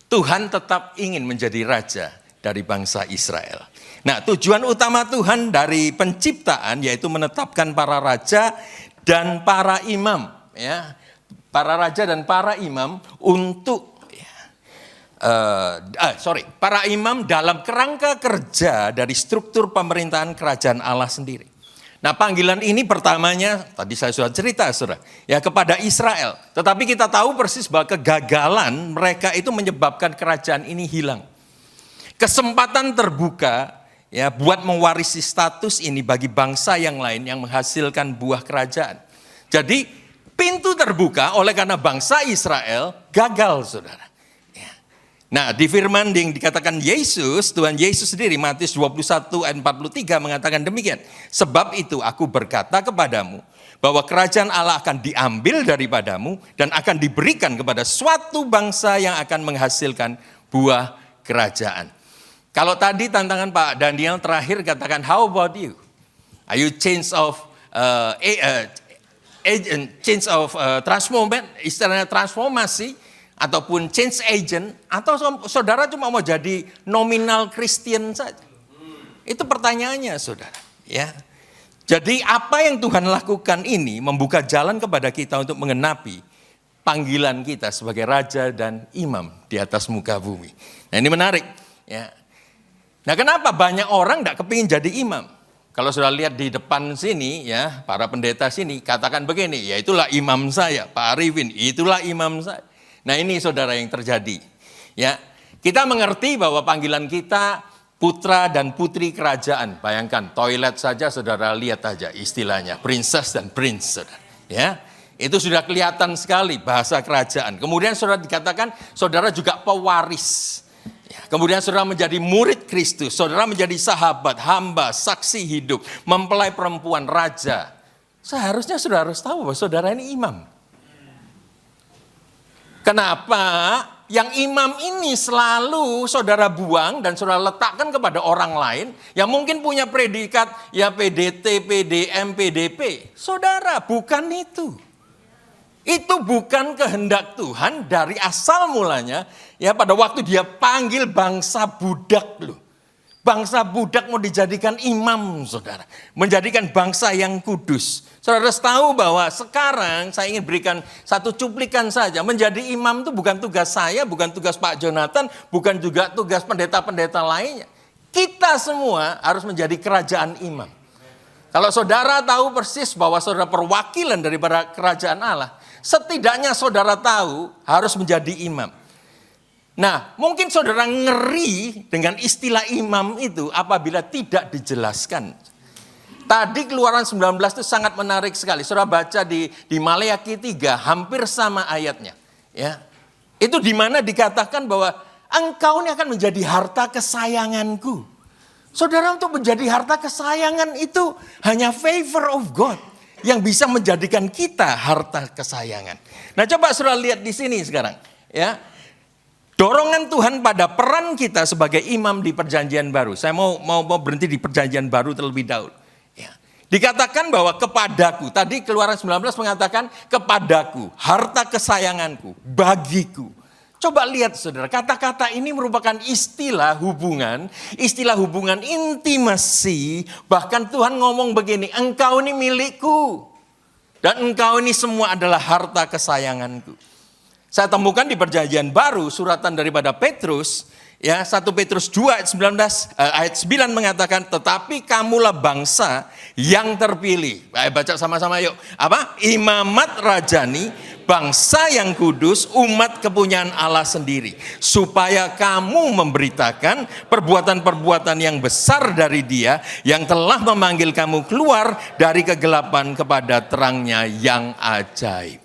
Tuhan tetap ingin menjadi raja dari bangsa Israel. Nah, tujuan utama Tuhan dari penciptaan yaitu menetapkan para raja dan para imam, ya. Para raja dan para imam untuk para imam dalam kerangka kerja dari struktur pemerintahan kerajaan Allah sendiri. Nah, panggilan ini pertamanya tadi saya sudah cerita, saudara, ya kepada Israel. Tetapi kita tahu persis bahwa kegagalan mereka itu menyebabkan kerajaan ini hilang. Kesempatan terbuka ya buat mewarisi status ini bagi bangsa yang lain yang menghasilkan buah kerajaan. Jadi pintu terbuka oleh karena bangsa Israel gagal, saudara. Nah, di firman yang dikatakan Yesus, Tuhan Yesus sendiri, Matius 21 ayat 43 mengatakan demikian. Sebab itu aku berkata kepadamu, bahwa kerajaan Allah akan diambil daripadamu dan akan diberikan kepada suatu bangsa yang akan menghasilkan buah kerajaan. Kalau tadi tantangan Pak Daniel terakhir katakan, how about you? Are you istilahnya transformasi, ataupun change agent, atau saudara cuma mau jadi nominal Kristen saja? Itu pertanyaannya, saudara. Ya. Jadi apa yang Tuhan lakukan ini membuka jalan kepada kita untuk mengenapi panggilan kita sebagai raja dan imam di atas muka bumi. Nah ini menarik. Ya. Nah kenapa banyak orang tidak kepingin jadi imam? Kalau sudah lihat di depan sini, ya para pendeta sini katakan begini, ya itulah imam saya, Pak Arifin, itulah imam saya. Nah ini saudara yang terjadi. Ya, kita mengerti bahwa panggilan kita putra dan putri kerajaan. Bayangkan toilet saja saudara lihat aja istilahnya princess dan prince. Saudara. Ya, Itu sudah kelihatan sekali bahasa kerajaan. Kemudian saudara dikatakan saudara juga pewaris. Ya, kemudian saudara menjadi murid Kristus, saudara menjadi sahabat, hamba, saksi hidup, mempelai perempuan, raja. Seharusnya saudara harus tahu bahwa saudara ini imam. Kenapa yang imam ini selalu saudara buang dan saudara letakkan kepada orang lain yang mungkin punya predikat ya PDT, PDM, PDP. Saudara, bukan itu. Itu bukan kehendak Tuhan dari asal mulanya. Ya pada waktu dia panggil bangsa budak loh. Bangsa budak mau dijadikan imam, saudara. Menjadikan bangsa yang kudus. Saudara harus tahu bahwa sekarang saya ingin berikan satu cuplikan saja. Menjadi imam itu bukan tugas saya, bukan tugas Pak Jonathan, bukan juga tugas pendeta-pendeta lainnya. Kita semua harus menjadi kerajaan imam. Kalau saudara tahu persis bahwa saudara perwakilan daripada kerajaan Allah, setidaknya saudara tahu harus menjadi imam. Nah, mungkin saudara ngeri dengan istilah imam itu apabila tidak dijelaskan. Tadi Keluaran 19 itu sangat menarik sekali. Saudara baca di Maleakhi 3, hampir sama ayatnya. Ya, itu di mana dikatakan bahwa engkau ini akan menjadi harta kesayanganku. Saudara, untuk menjadi harta kesayangan itu hanya favor of God yang bisa menjadikan kita harta kesayangan. Nah, coba saudara lihat di sini sekarang. Ya, dorongan Tuhan pada peran kita sebagai imam di Perjanjian Baru. Saya mau berhenti di Perjanjian Baru terlebih dahulu. Ya. Dikatakan bahwa kepadaku, tadi Keluaran 19 mengatakan kepadaku, harta kesayanganku, bagiku. Coba lihat saudara, kata-kata ini merupakan istilah hubungan intimasi. Bahkan Tuhan ngomong begini, engkau ini milikku. Dan engkau ini semua adalah harta kesayanganku. Saya temukan di Perjanjian Baru suratan daripada Petrus, ya 1 Petrus 2 ayat 9 mengatakan, tetapi kamulah bangsa yang terpilih. Baca sama-sama yuk. Apa? Imamat rajani, bangsa yang kudus, umat kepunyaan Allah sendiri. Supaya kamu memberitakan perbuatan-perbuatan yang besar dari Dia yang telah memanggil kamu keluar dari kegelapan kepada terangnya yang ajaib.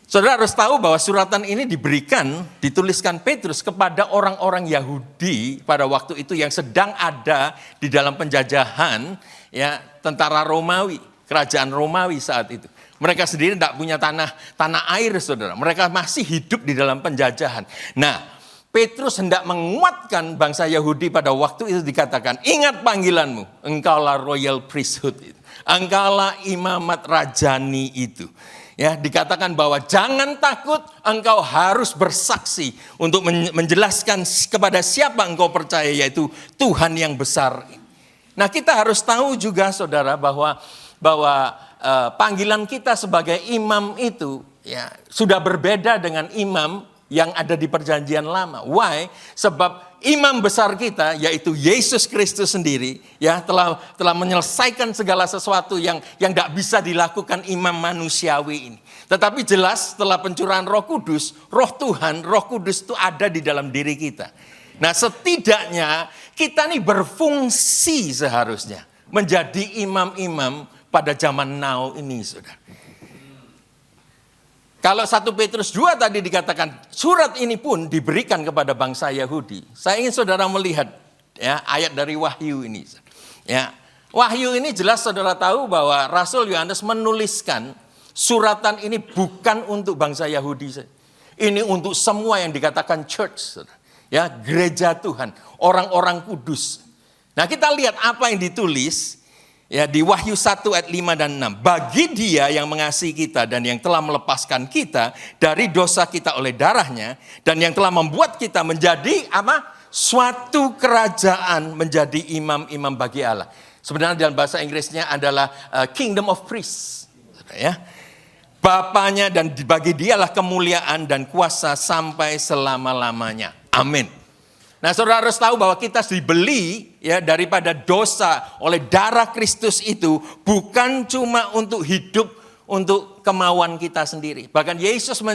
Saudara harus tahu bahwa suratan ini dituliskan Petrus kepada orang-orang Yahudi pada waktu itu yang sedang ada di dalam penjajahan ya tentara Romawi, kerajaan Romawi saat itu. Mereka sendiri tidak punya tanah air, saudara. Mereka masih hidup di dalam penjajahan. Nah, Petrus hendak menguatkan bangsa Yahudi pada waktu itu dikatakan, ingat panggilanmu, engkaulah royal priesthood, engkaulah imamat rajani itu. Ya, dikatakan bahwa jangan takut, engkau harus bersaksi untuk menjelaskan kepada siapa engkau percaya, yaitu Tuhan yang besar. Nah, kita harus tahu juga saudara bahwa panggilan kita sebagai imam itu ya sudah berbeda dengan imam yang ada di Perjanjian Lama. Why? Sebab imam besar kita yaitu Yesus Kristus sendiri ya telah menyelesaikan segala sesuatu yang tidak bisa dilakukan imam manusiawi ini. Tetapi jelas setelah pencurahan Roh Kudus, Roh Tuhan, Roh Kudus itu ada di dalam diri kita. Nah, setidaknya kita nih berfungsi seharusnya menjadi imam-imam pada zaman now ini, saudara. Kalau 1 Petrus 2 tadi dikatakan surat ini pun diberikan kepada bangsa Yahudi. Saya ingin saudara melihat ya ayat dari Wahyu ini. Ya, Wahyu ini jelas saudara tahu bahwa Rasul Yohanes menuliskan suratan ini bukan untuk bangsa Yahudi. Ini untuk semua yang dikatakan church, saudara. Ya, gereja Tuhan, orang-orang kudus. Nah, kita lihat apa yang ditulis. Ya, di Wahyu 1 ayat 5 dan 6. Bagi Dia yang mengasihi kita dan yang telah melepaskan kita dari dosa kita oleh darahnya dan yang telah membuat kita menjadi apa? Suatu kerajaan, menjadi imam-imam bagi Allah. Sebenarnya dalam bahasa Inggrisnya adalah kingdom of priests. Ya. Bapaknya dan bagi Dialah kemuliaan dan kuasa sampai selama-lamanya. Amin. Nah, saudara harus tahu bahwa kita dibeli ya daripada dosa oleh darah Kristus itu bukan cuma untuk hidup untuk kemauan kita sendiri. Bahkan Yesus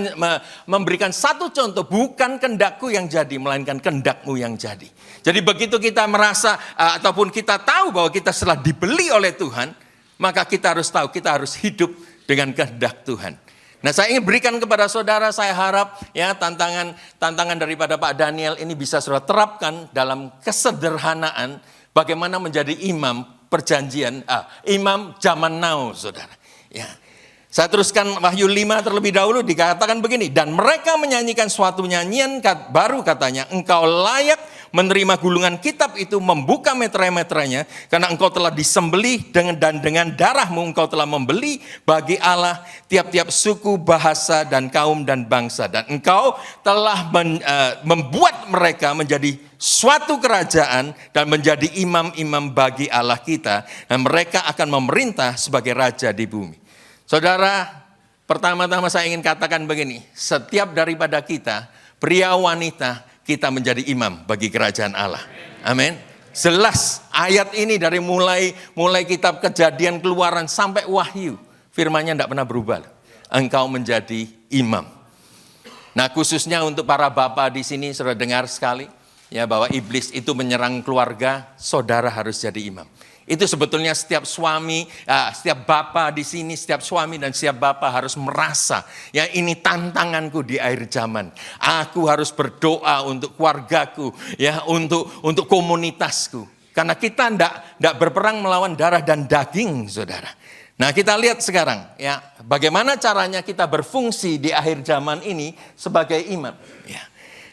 memberikan satu contoh, bukan kehendakku yang jadi, melainkan kehendakmu yang jadi. Jadi begitu kita merasa ataupun kita tahu bahwa kita telah dibeli oleh Tuhan, maka kita harus tahu kita harus hidup dengan kehendak Tuhan. Nah, saya ingin berikan kepada saudara, saya harap ya tantangan daripada Pak Daniel ini bisa saudara terapkan dalam kesederhanaan bagaimana menjadi imam perjanjian, imam zaman now, saudara. Ya. Saya teruskan Wahyu 5 terlebih dahulu, dikatakan begini, dan mereka menyanyikan suatu nyanyian baru, katanya, engkau layak menerima gulungan kitab itu, membuka meterai-meterainya, karena engkau telah disembelih dan dengan darahmu engkau telah membeli bagi Allah tiap-tiap suku, bahasa, dan kaum dan bangsa, dan engkau telah membuat mereka menjadi suatu kerajaan dan menjadi imam-imam bagi Allah kita, dan mereka akan memerintah sebagai raja di bumi. Saudara, pertama-tama saya ingin katakan begini, setiap daripada kita, pria wanita, kita menjadi imam bagi kerajaan Allah. Amin. Jelas ayat ini dari mulai kitab Kejadian, Keluaran sampai Wahyu, firman-Nya tidak pernah berubah. Engkau menjadi imam. Nah, khususnya untuk para bapak di sini, saudara dengar sekali ya bahwa iblis itu menyerang keluarga, saudara harus jadi imam. Itu sebetulnya setiap suami, setiap bapak di sini, setiap suami dan setiap bapak harus merasa, ya ini tantanganku di akhir zaman. Aku harus berdoa untuk keluargaku, ya untuk komunitasku. Karena kita tidak berperang melawan darah dan daging, saudara. Nah, kita lihat sekarang, ya bagaimana caranya kita berfungsi di akhir zaman ini sebagai imam. Ya.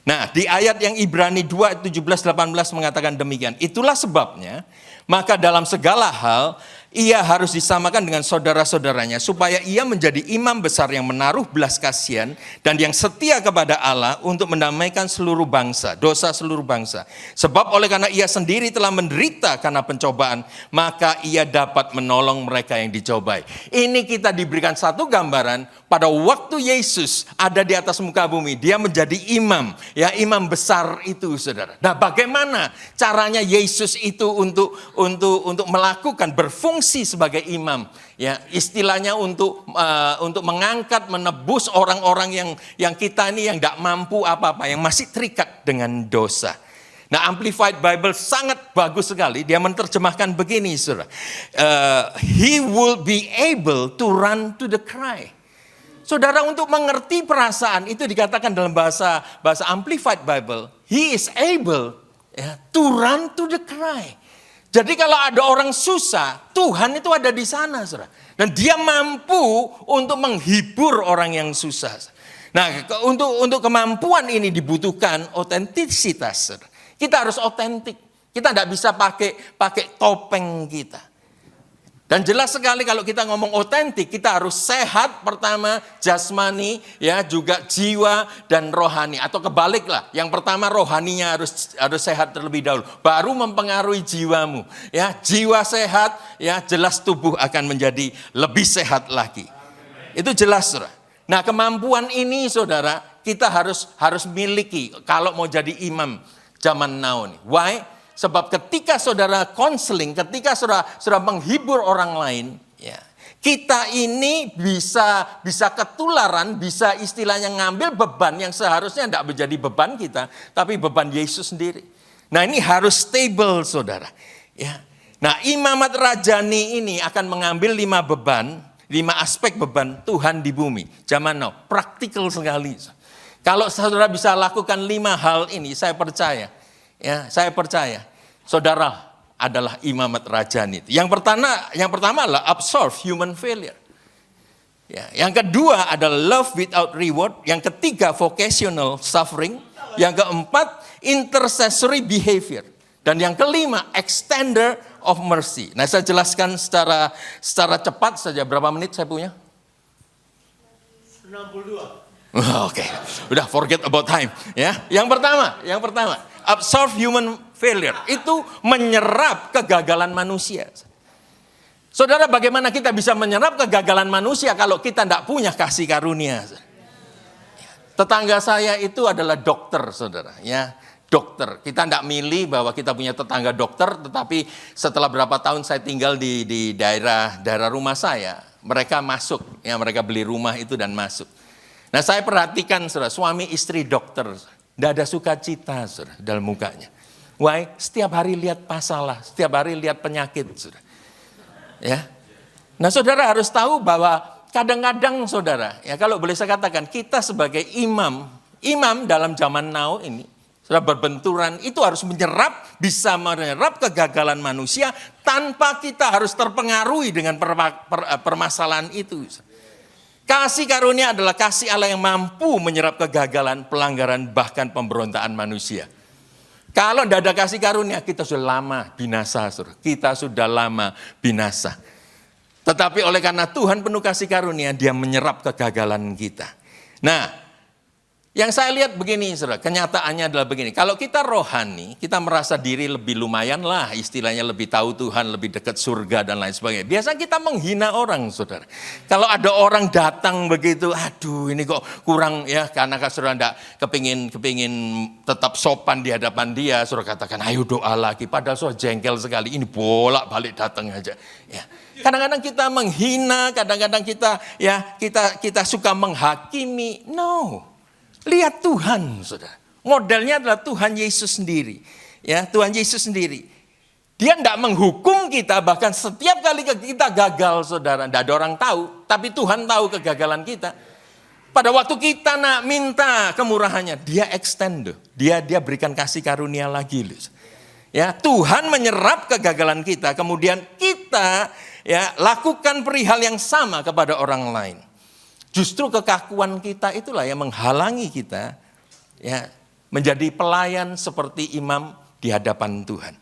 Nah, di ayat yang Ibrani 2, 17-18 mengatakan demikian. Itulah sebabnya, maka dalam segala hal, ia harus disamakan dengan saudara-saudaranya, supaya ia menjadi imam besar yang menaruh belas kasihan, dan yang setia kepada Allah untuk mendamaikan seluruh bangsa, dosa seluruh bangsa. Sebab oleh karena ia sendiri telah menderita karena pencobaan, maka ia dapat menolong mereka yang dicobai. Ini kita diberikan satu gambaran, pada waktu Yesus ada di atas muka bumi, dia menjadi imam, ya imam besar itu, saudara. Nah, bagaimana caranya Yesus itu untuk melakukan berfungsi sebagai imam, ya istilahnya untuk mengangkat, menebus orang-orang yang kita ini yang tidak mampu apa-apa, yang masih terikat dengan dosa. Nah, Amplified Bible sangat bagus sekali, dia menerjemahkan begini, saudara. He will be able to run to the cry. Saudara, untuk mengerti perasaan itu dikatakan dalam bahasa Amplified Bible, he is able to run to the cry. Jadi kalau ada orang susah, Tuhan itu ada di sana, saudara. Dan dia mampu untuk menghibur orang yang susah. Nah, untuk kemampuan ini dibutuhkan otentisitas, saudara. Kita harus otentik. Kita tidak bisa pakai topeng kita. Dan jelas sekali kalau kita ngomong otentik, kita harus sehat pertama, jasmani, ya juga jiwa dan rohani. Atau kebaliklah, yang pertama rohaninya harus sehat terlebih dahulu, baru mempengaruhi jiwamu. Ya, jiwa sehat, ya jelas tubuh akan menjadi lebih sehat lagi. Itu jelas, saudara. Nah, kemampuan ini, saudara, kita harus miliki kalau mau jadi imam zaman now nih. Why? Sebab ketika saudara konseling, ketika saudara menghibur orang lain, ya, kita ini bisa ketularan, bisa istilahnya ngambil beban yang seharusnya tidak menjadi beban kita, tapi beban Yesus sendiri. Nah, ini harus stable, saudara. Ya. Nah, imamat rajani ini akan mengambil 5 aspek beban Tuhan di bumi. Zaman now, praktikal sekali. Kalau saudara bisa lakukan 5 hal ini, saya percaya. Ya, saya percaya saudara adalah imamat rajani. Yang pertama adalah absorb human failure. Ya, yang kedua adalah love without reward. Yang ketiga vocational suffering. Yang keempat intercessory behavior. Dan yang kelima extender of mercy. Nah, saya jelaskan secara cepat saja. Berapa menit saya punya? 62. Oke, udah forget about time. Ya, yang pertama, absorb human failure itu menyerap kegagalan manusia. Saudara, bagaimana kita bisa menyerap kegagalan manusia kalau kita tidak punya kasih karunia? Tetangga saya itu adalah dokter, saudara. Ya, dokter. Kita tidak milih bahwa kita punya tetangga dokter, tetapi setelah berapa tahun saya tinggal di daerah rumah saya, mereka masuk, ya mereka beli rumah itu dan masuk. Nah, saya perhatikan, saudara, suami istri dokter, tidak ada sukacita, saudara, dalam mukanya. Why? Setiap hari lihat masalah, setiap hari lihat penyakit, saudara. Ya. Nah, saudara harus tahu bahwa kadang-kadang saudara, ya kalau boleh saya katakan, kita sebagai imam dalam zaman now ini, sudah berbenturan, itu harus bisa menyerap kegagalan manusia tanpa kita harus terpengaruhi dengan permasalahan itu. Kasih karunia adalah kasih Allah yang mampu menyerap kegagalan, pelanggaran, bahkan pemberontakan manusia. Kalau tidak ada kasih karunia, kita sudah lama binasa, saudara. Kita sudah lama binasa. Tetapi oleh karena Tuhan penuh kasih karunia, Dia menyerap kegagalan kita. Nah, yang saya lihat begini, saudara, kenyataannya adalah begini. Kalau kita rohani, kita merasa diri lebih lumayan lah, istilahnya lebih tahu Tuhan, lebih dekat surga dan lain sebagainya. Biasanya kita menghina orang, saudara. Kalau ada orang datang begitu, aduh ini kok kurang ya, karena saudara tidak kepingin tetap sopan di hadapan dia, saudara katakan, ayo doa lagi. Padahal saudara jengkel sekali, ini bolak-balik datang aja. Ya. Kadang-kadang kita menghina, kadang-kadang kita suka menghakimi. No. Lihat Tuhan, saudara. Modelnya adalah Tuhan Yesus sendiri. Ya, Tuhan Yesus sendiri. Dia tidak menghukum kita, bahkan setiap kali kita gagal, saudara. Tidak ada orang tahu, tapi Tuhan tahu kegagalan kita. Pada waktu kita nak minta kemurahannya, Dia extend. Dia berikan kasih karunia lagi. Ya, Tuhan menyerap kegagalan kita, kemudian kita lakukan perihal yang sama kepada orang lain. Justru kekakuan kita itulah yang menghalangi kita menjadi pelayan seperti imam di hadapan Tuhan.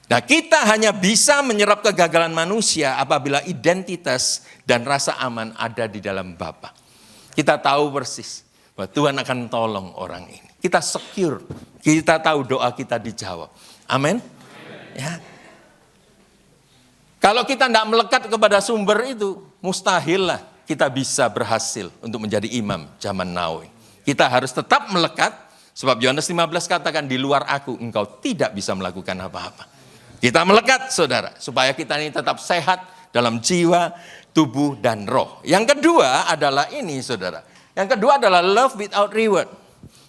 Nah, kita hanya bisa menyerap kegagalan manusia apabila identitas dan rasa aman ada di dalam Bapa. Kita tahu persis bahwa Tuhan akan tolong orang ini. Kita secure, kita tahu doa kita dijawab. Amin. Ya. Kalau kita tidak melekat kepada sumber itu, mustahil lah kita bisa berhasil untuk menjadi imam zaman now. Kita harus tetap melekat, sebab Yohanes 15 katakan, di luar aku engkau tidak bisa melakukan apa-apa. Kita melekat, saudara, supaya kita ini tetap sehat dalam jiwa, tubuh, dan roh. Yang kedua adalah ini, saudara. Yang kedua adalah love without reward.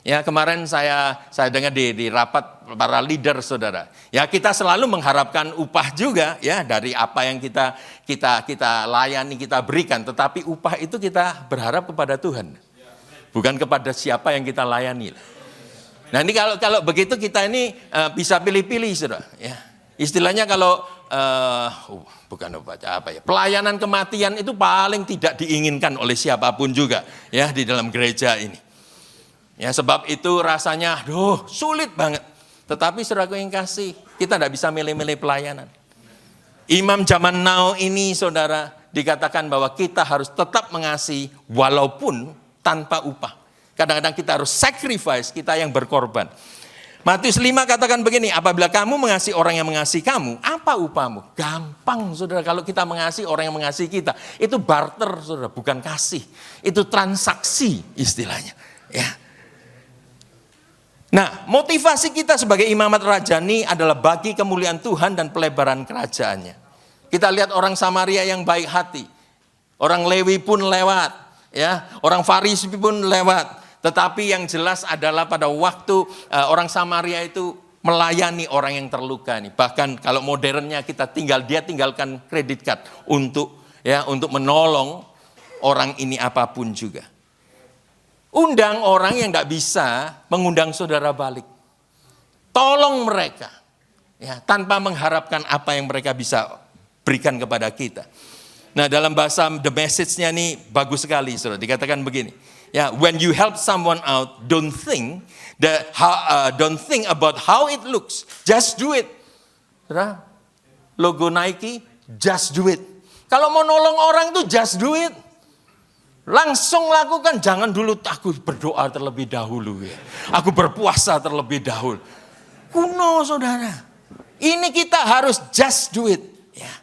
Ya, kemarin saya dengar di rapat para leader, saudara. Ya, kita selalu mengharapkan upah juga ya dari apa yang kita layani, kita berikan. Tetapi upah itu kita berharap kepada Tuhan, bukan kepada siapa yang kita layani. Nah, ini kalau begitu kita ini bisa pilih-pilih, saudara. Ya, istilahnya kalau pelayanan kematian itu paling tidak diinginkan oleh siapapun juga ya di dalam gereja ini. Ya, sebab itu rasanya sulit banget. Tetapi saudaraku yang kasih, kita tidak bisa milih-milih pelayanan. Imam zaman now ini, saudara, dikatakan bahwa kita harus tetap mengasihi walaupun tanpa upah. Kadang-kadang kita harus sacrifice, kita yang berkorban. Matius 5 katakan begini, apabila kamu mengasihi orang yang mengasihi kamu, apa upahmu? Gampang, saudara, kalau kita mengasihi orang yang mengasihi kita. Itu barter, saudara, bukan kasih. Itu transaksi istilahnya. Ya. Nah, motivasi kita sebagai imamat rajani adalah bagi kemuliaan Tuhan dan pelebaran kerajaannya. Kita lihat orang Samaria yang baik hati. Orang Lewi pun lewat. Ya, orang Farisi pun lewat. Tetapi yang jelas adalah pada waktu orang Samaria itu melayani orang yang terluka. Bahkan kalau modernnya dia tinggalkan kredit card untuk menolong orang ini apapun juga. Undang orang yang tidak bisa mengundang saudara balik. Tolong mereka. Ya, tanpa mengharapkan apa yang mereka bisa berikan kepada kita. Nah, dalam bahasa The Message-nya ini bagus sekali, saudara. Dikatakan begini. Ya, when you help someone out, don't think about how it looks. Just do it. Saudara, logo Nike, just do it. Kalau mau nolong orang itu just do it. Langsung lakukan, jangan dulu aku berdoa terlebih dahulu ya. Aku berpuasa terlebih dahulu. Kuno, saudara. Ini kita harus just do it. Ya.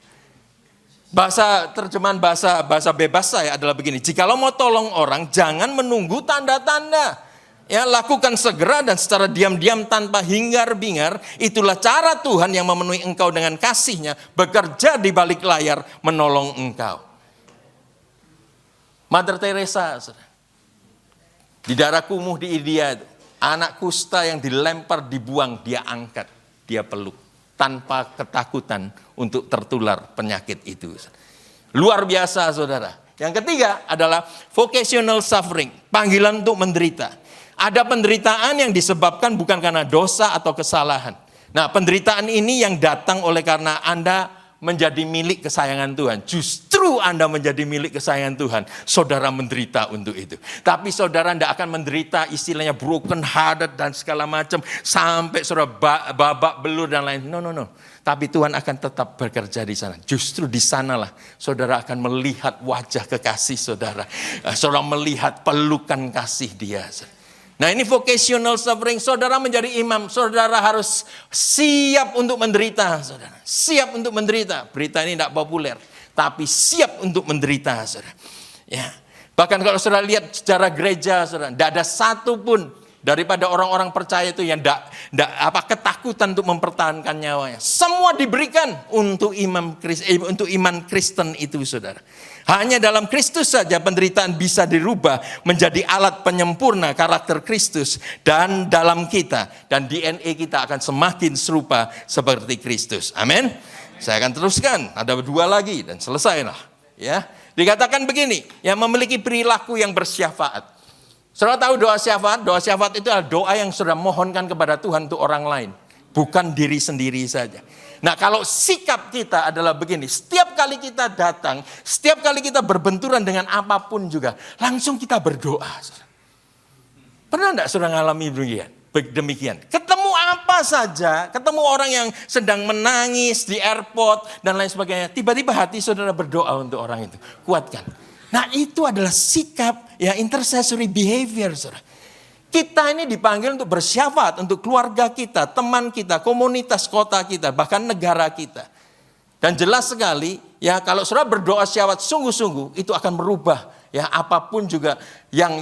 Terjemahan bahasa bebas saya adalah begini. Jikalau mau tolong orang, jangan menunggu tanda-tanda. Ya, lakukan segera dan secara diam-diam tanpa hingar-bingar. Itulah cara Tuhan yang memenuhi engkau dengan kasih-Nya, bekerja di balik layar menolong engkau. Mother Teresa, di daerah kumuh di India, anak kusta yang dilempar, dibuang, dia angkat, dia peluk, tanpa ketakutan untuk tertular penyakit itu. Luar biasa, saudara. Yang ketiga adalah vocational suffering, panggilan untuk menderita. Ada penderitaan yang disebabkan bukan karena dosa atau kesalahan. Nah, penderitaan ini yang datang oleh karena Anda menjadi milik kesayangan Tuhan. Justru Anda menjadi milik kesayangan Tuhan. Saudara menderita untuk itu. Tapi saudara tidak akan menderita istilahnya broken hearted dan segala macam. Sampai saudara babak belur dan lain. No. Tapi Tuhan akan tetap bekerja di sana. Justru di sanalah saudara akan melihat wajah kekasih saudara. Saudara melihat pelukan kasih Dia. Nah, ini vocational suffering. Saudara menjadi imam, saudara harus siap untuk menderita, saudara. Siap untuk menderita. Berita ini tidak populer, tapi siap untuk menderita, saudara. Ya. Bahkan kalau saudara lihat sejarah gereja, saudara, tidak ada satu pun daripada orang-orang percaya itu yang tidak ketakutan untuk mempertahankan nyawanya. Semua diberikan untuk untuk iman Kristen itu, saudara. Hanya dalam Kristus saja penderitaan bisa dirubah menjadi alat penyempurna karakter Kristus dan dalam kita. Dan DNA kita akan semakin serupa seperti Kristus. Amin. Saya akan teruskan. Ada 2 lagi dan selesailah. Ya. Dikatakan begini, yang memiliki perilaku yang bersyafaat. Saudara tahu doa syafaat? Doa syafaat itu adalah doa yang saudara mohonkan kepada Tuhan untuk orang lain. Bukan diri sendiri saja. Nah, kalau sikap kita adalah begini, setiap kali kita datang, setiap kali kita berbenturan dengan apapun juga, langsung kita berdoa. Pernah enggak saudara ngalami demikian? Ketemu apa saja, ketemu orang yang sedang menangis di airport dan lain sebagainya, tiba-tiba hati saudara berdoa untuk orang itu. Kuatkan. Nah, itu adalah sikap ya intercessory behavior, saudara. Kita ini dipanggil untuk bersyafaat untuk keluarga kita, teman kita, komunitas kota kita, bahkan negara kita. Dan jelas sekali, ya kalau saudara berdoa syafaat sungguh-sungguh, itu akan merubah ya apapun juga yang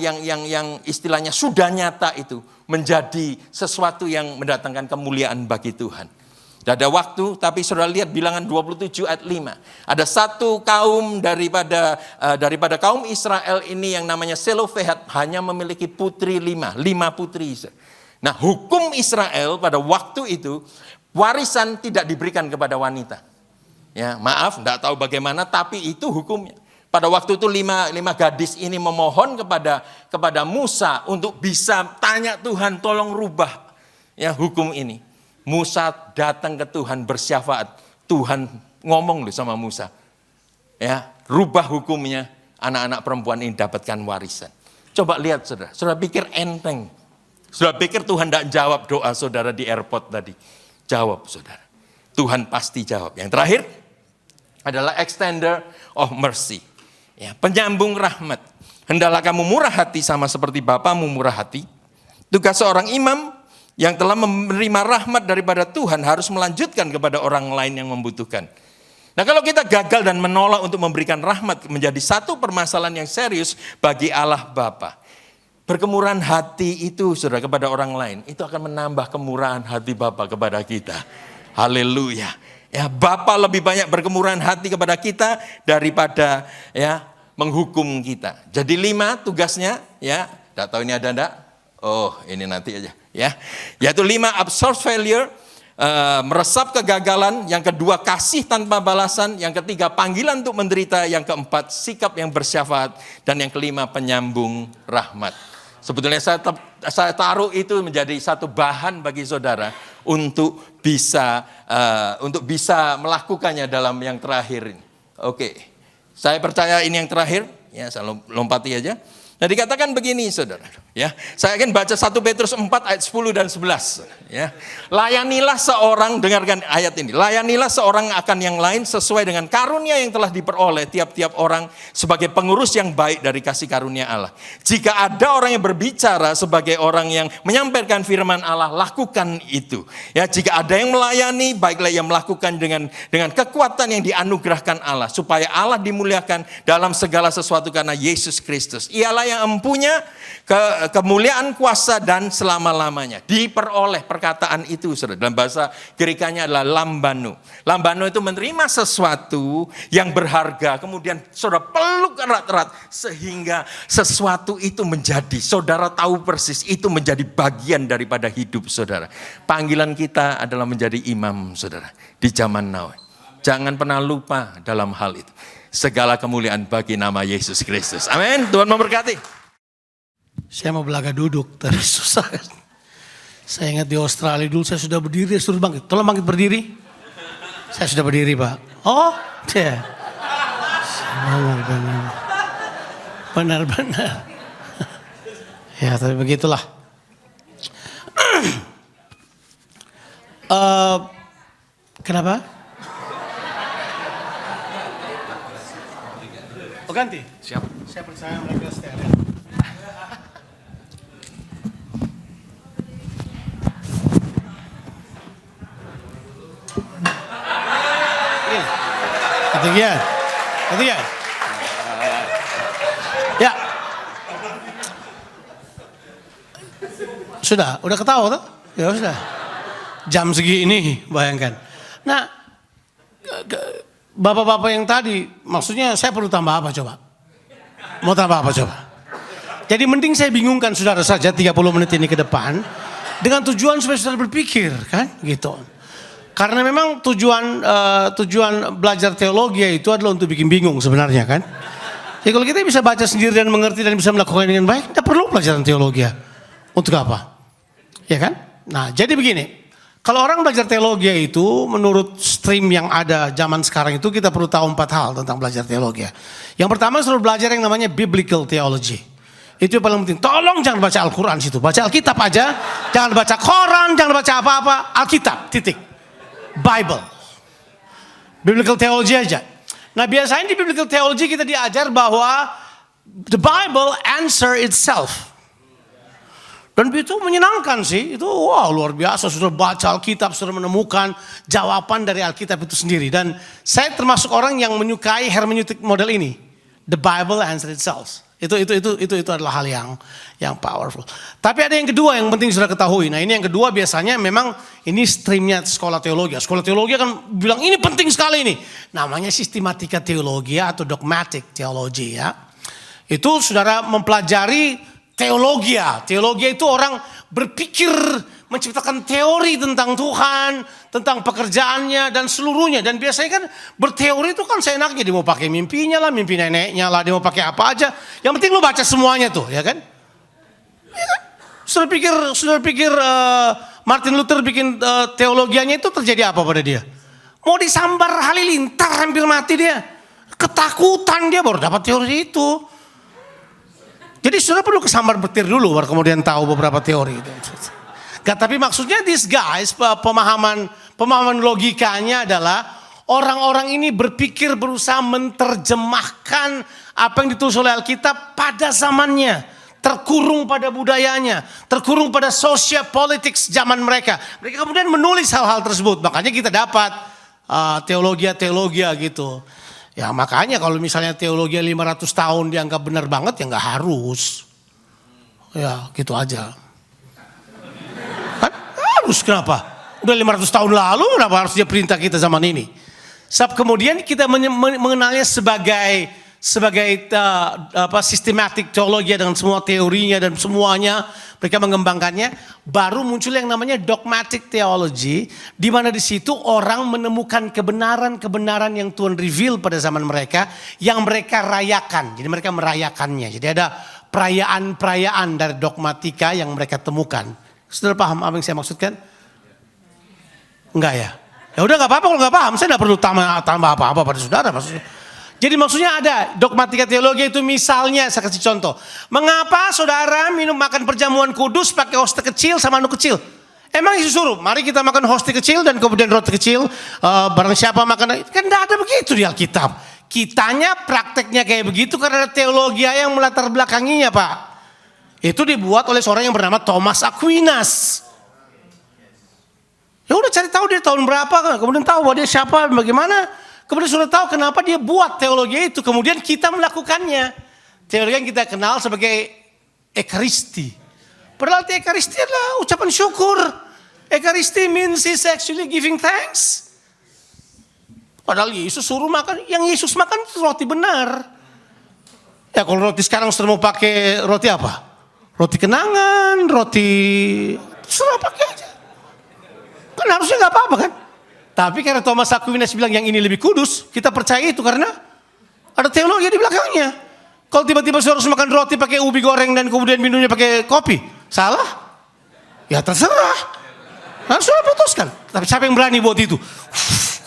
istilahnya sudah nyata itu menjadi sesuatu yang mendatangkan kemuliaan bagi Tuhan. Tidak ada waktu, tapi saudara lihat bilangan 27 ayat 5. Ada satu kaum daripada kaum Israel ini yang namanya Selofehad hanya memiliki putri 5 putri. Nah, hukum Israel pada waktu itu warisan tidak diberikan kepada wanita. Ya, maaf, tidak tahu bagaimana, tapi itu hukumnya. Pada waktu itu 5 gadis ini memohon kepada Musa untuk bisa tanya Tuhan, tolong rubah ya hukum ini. Musa datang ke Tuhan bersyafaat. Tuhan ngomong loh sama Musa. Ya, rubah hukumnya, anak-anak perempuan ini dapatkan warisan. Coba lihat saudara. Saudara pikir enteng. Saudara pikir Tuhan tidak jawab doa saudara di airport tadi. Jawab saudara. Tuhan pasti jawab. Yang terakhir adalah extender of mercy. Ya, penyambung rahmat. Hendaklah kamu murah hati sama seperti Bapamu murah hati. Tugas seorang imam yang telah menerima rahmat daripada Tuhan harus melanjutkan kepada orang lain yang membutuhkan. Nah, kalau kita gagal dan menolak untuk memberikan rahmat menjadi satu permasalahan yang serius bagi Allah Bapa. Berkemurahan hati itu saudara kepada orang lain, itu akan menambah kemurahan hati Bapa kepada kita. Haleluya. Ya, Bapa lebih banyak berkemurahan hati kepada kita daripada ya menghukum kita. Jadi 5 tugasnya ya. Tidak tahu ini ada enggak? Oh, ini nanti aja. Ya, yaitu 5 absorb failure, meresap kegagalan, yang kedua kasih tanpa balasan, yang ketiga panggilan untuk menderita, yang keempat sikap yang bersyafaat, dan yang kelima penyambung rahmat. Sebetulnya saya taruh itu menjadi satu bahan bagi saudara untuk bisa melakukannya dalam yang terakhir ini. Oke, saya percaya ini yang terakhir. Ya, saya lompati aja. Nah, dikatakan begini saudara, ya. Saya akan baca 1 Petrus 4 ayat 10 dan 11, ya. Layanilah seorang, dengarkan ayat ini. Layanilah seorang akan yang lain sesuai dengan karunia yang telah diperoleh tiap-tiap orang sebagai pengurus yang baik dari kasih karunia Allah. Jika ada orang yang berbicara sebagai orang yang menyampaikan firman Allah, lakukan itu. Ya, jika ada yang melayani, baiklah ia melakukan dengan kekuatan yang dianugerahkan Allah supaya Allah dimuliakan dalam segala sesuatu karena Yesus Kristus. Ialah yang empunya kemuliaan, kuasa dan selama-lamanya. Diperoleh perkataan itu saudara. Dalam bahasa Grekanya adalah lambano. Lambano itu menerima sesuatu yang berharga, kemudian saudara peluk erat-erat sehingga sesuatu itu menjadi, saudara tahu persis itu menjadi bagian daripada hidup saudara. Panggilan kita adalah menjadi imam saudara di zaman now. Jangan pernah lupa dalam hal itu. segala kemuliaan bagi nama Yesus Kristus. Amin. Tuhan memberkati. Saya mau belaga duduk, tapi susah. Saya ingat di Australia dulu saya sudah berdiri, suruh bangkit. Tolong bangkit berdiri. Saya sudah berdiri, Pak. Oh, ya. Benar-benar. Ya, tapi begitulah. Kenapa? Oh, ganti? Siap. Saya percaya mereka steril. Ketinggian. Ya. Udah ketawa tuh? Ya sudah. Jam segini, bayangkan. Nah, bapak-bapak yang tadi, maksudnya saya perlu tambah apa coba? Mau tambah apa coba? Jadi mending saya bingungkan saudara saja 30 menit ini ke depan, dengan tujuan supaya saudara berpikir, kan? Gitu. Karena memang tujuan belajar teologi itu adalah untuk bikin bingung sebenarnya, kan? Jadi kalau kita bisa baca sendiri dan mengerti dan bisa melakukan dengan baik, tidak perlu pelajaran teologi. Untuk apa? Ya kan? Nah, jadi begini. Kalau orang belajar teologi itu, menurut stream yang ada zaman sekarang itu, kita perlu tahu 4 hal tentang belajar teologi. Yang pertama, suruh belajar yang namanya biblical theology. Itu yang paling penting. Tolong jangan baca Al-Quran situ. Baca Alkitab aja. Jangan baca Quran, jangan baca apa-apa. Alkitab, titik. Bible. Biblical theology aja. Nah, biasanya di biblical theology kita diajar bahwa the Bible answer itself. Dan itu menyenangkan sih. Itu luar biasa. Sudah baca Alkitab, sudah menemukan jawaban dari Alkitab itu sendiri. Dan saya termasuk orang yang menyukai hermeneutik model ini. The Bible answer itself. Itu adalah hal yang powerful. Tapi ada yang kedua yang penting sudah ketahui. Nah, ini yang kedua biasanya memang ini streamnya sekolah teologi. Sekolah teologi akan bilang ini penting sekali ini. Namanya sistematika teologi atau dogmatic teologi ya. Itu saudara mempelajari teologi. Teologi itu orang berpikir menciptakan teori tentang Tuhan, tentang pekerjaannya dan seluruhnya. Dan biasanya kan berteori itu kan seenaknya. Dia mau pakai mimpinya lah, mimpi neneknya lah, dia mau pakai apa aja. Yang penting lu baca semuanya tuh, ya kan? Ya kan? Sudah pikir Martin Luther bikin teologianya itu terjadi apa pada dia? Mau disambar halilintar hampir mati dia. Ketakutan dia baru dapat teori itu. Jadi sudah perlu kesambar petir dulu baru kemudian tahu beberapa teori itu. Gak, tapi maksudnya these guys, pemahaman logikanya adalah orang-orang ini berpikir berusaha menerjemahkan apa yang ditulis oleh Alkitab pada zamannya. Terkurung pada budayanya, terkurung pada social politics zaman mereka. Mereka kemudian menulis hal-hal tersebut. Makanya kita dapat teologi gitu. Ya makanya kalau misalnya teologi 500 tahun dianggap benar banget ya gak harus. Ya gitu aja. Harus kenapa? Udah 500 tahun lalu kenapa harus dia perintah kita zaman ini? Sebab kemudian kita mengenalnya sebagai sistematik teologi dengan semua teorinya dan semuanya mereka mengembangkannya. Baru muncul yang namanya dogmatic theology, di mana di situ orang menemukan kebenaran-kebenaran yang Tuhan reveal pada zaman mereka yang mereka rayakan. Jadi mereka merayakannya. Jadi ada perayaan-perayaan dari dogmatika yang mereka temukan. Saudara paham apa yang saya maksudkan? Enggak ya? Ya udah gak apa-apa kalau gak paham. Saya gak perlu tambah apa-apa pada saudara. Jadi maksudnya ada dogmatika teologi itu misalnya saya kasih contoh. Mengapa saudara makan perjamuan kudus pakai hoste kecil sama anu kecil? Emang Yesus suruh, mari kita makan hoste kecil dan kemudian roti kecil. Barang siapa makan, kan gak ada begitu di Alkitab. Kitanya prakteknya kayak begitu karena ada teologi yang melatar belakanginya Pak. Itu dibuat oleh seorang yang bernama Thomas Aquinas. Ya udah cari tahu dia tahun berapa, kemudian tahu bahwa dia siapa, bagaimana. Kemudian sudah tahu kenapa dia buat teologi itu. Kemudian kita melakukannya. Teologi yang kita kenal sebagai Ekaristi. Padahal Ekaristi adalah ucapan syukur. Ekaristi means is actually giving thanks. Padahal Yesus suruh makan, yang Yesus makan itu roti benar. Ya kalau roti sekarang sudah mau pakai roti apa? Roti kenangan, roti serah pakai aja. Kan harusnya gak apa-apa kan. Tapi karena Thomas Aquinas bilang yang ini lebih kudus, kita percaya itu karena Ada teologi di belakangnya. Kalau tiba-tiba saudara harus makan roti pakai ubi goreng dan kemudian minumnya pakai kopi, salah? Ya terserah. Harus saudara putuskan. Tapi siapa yang berani buat itu?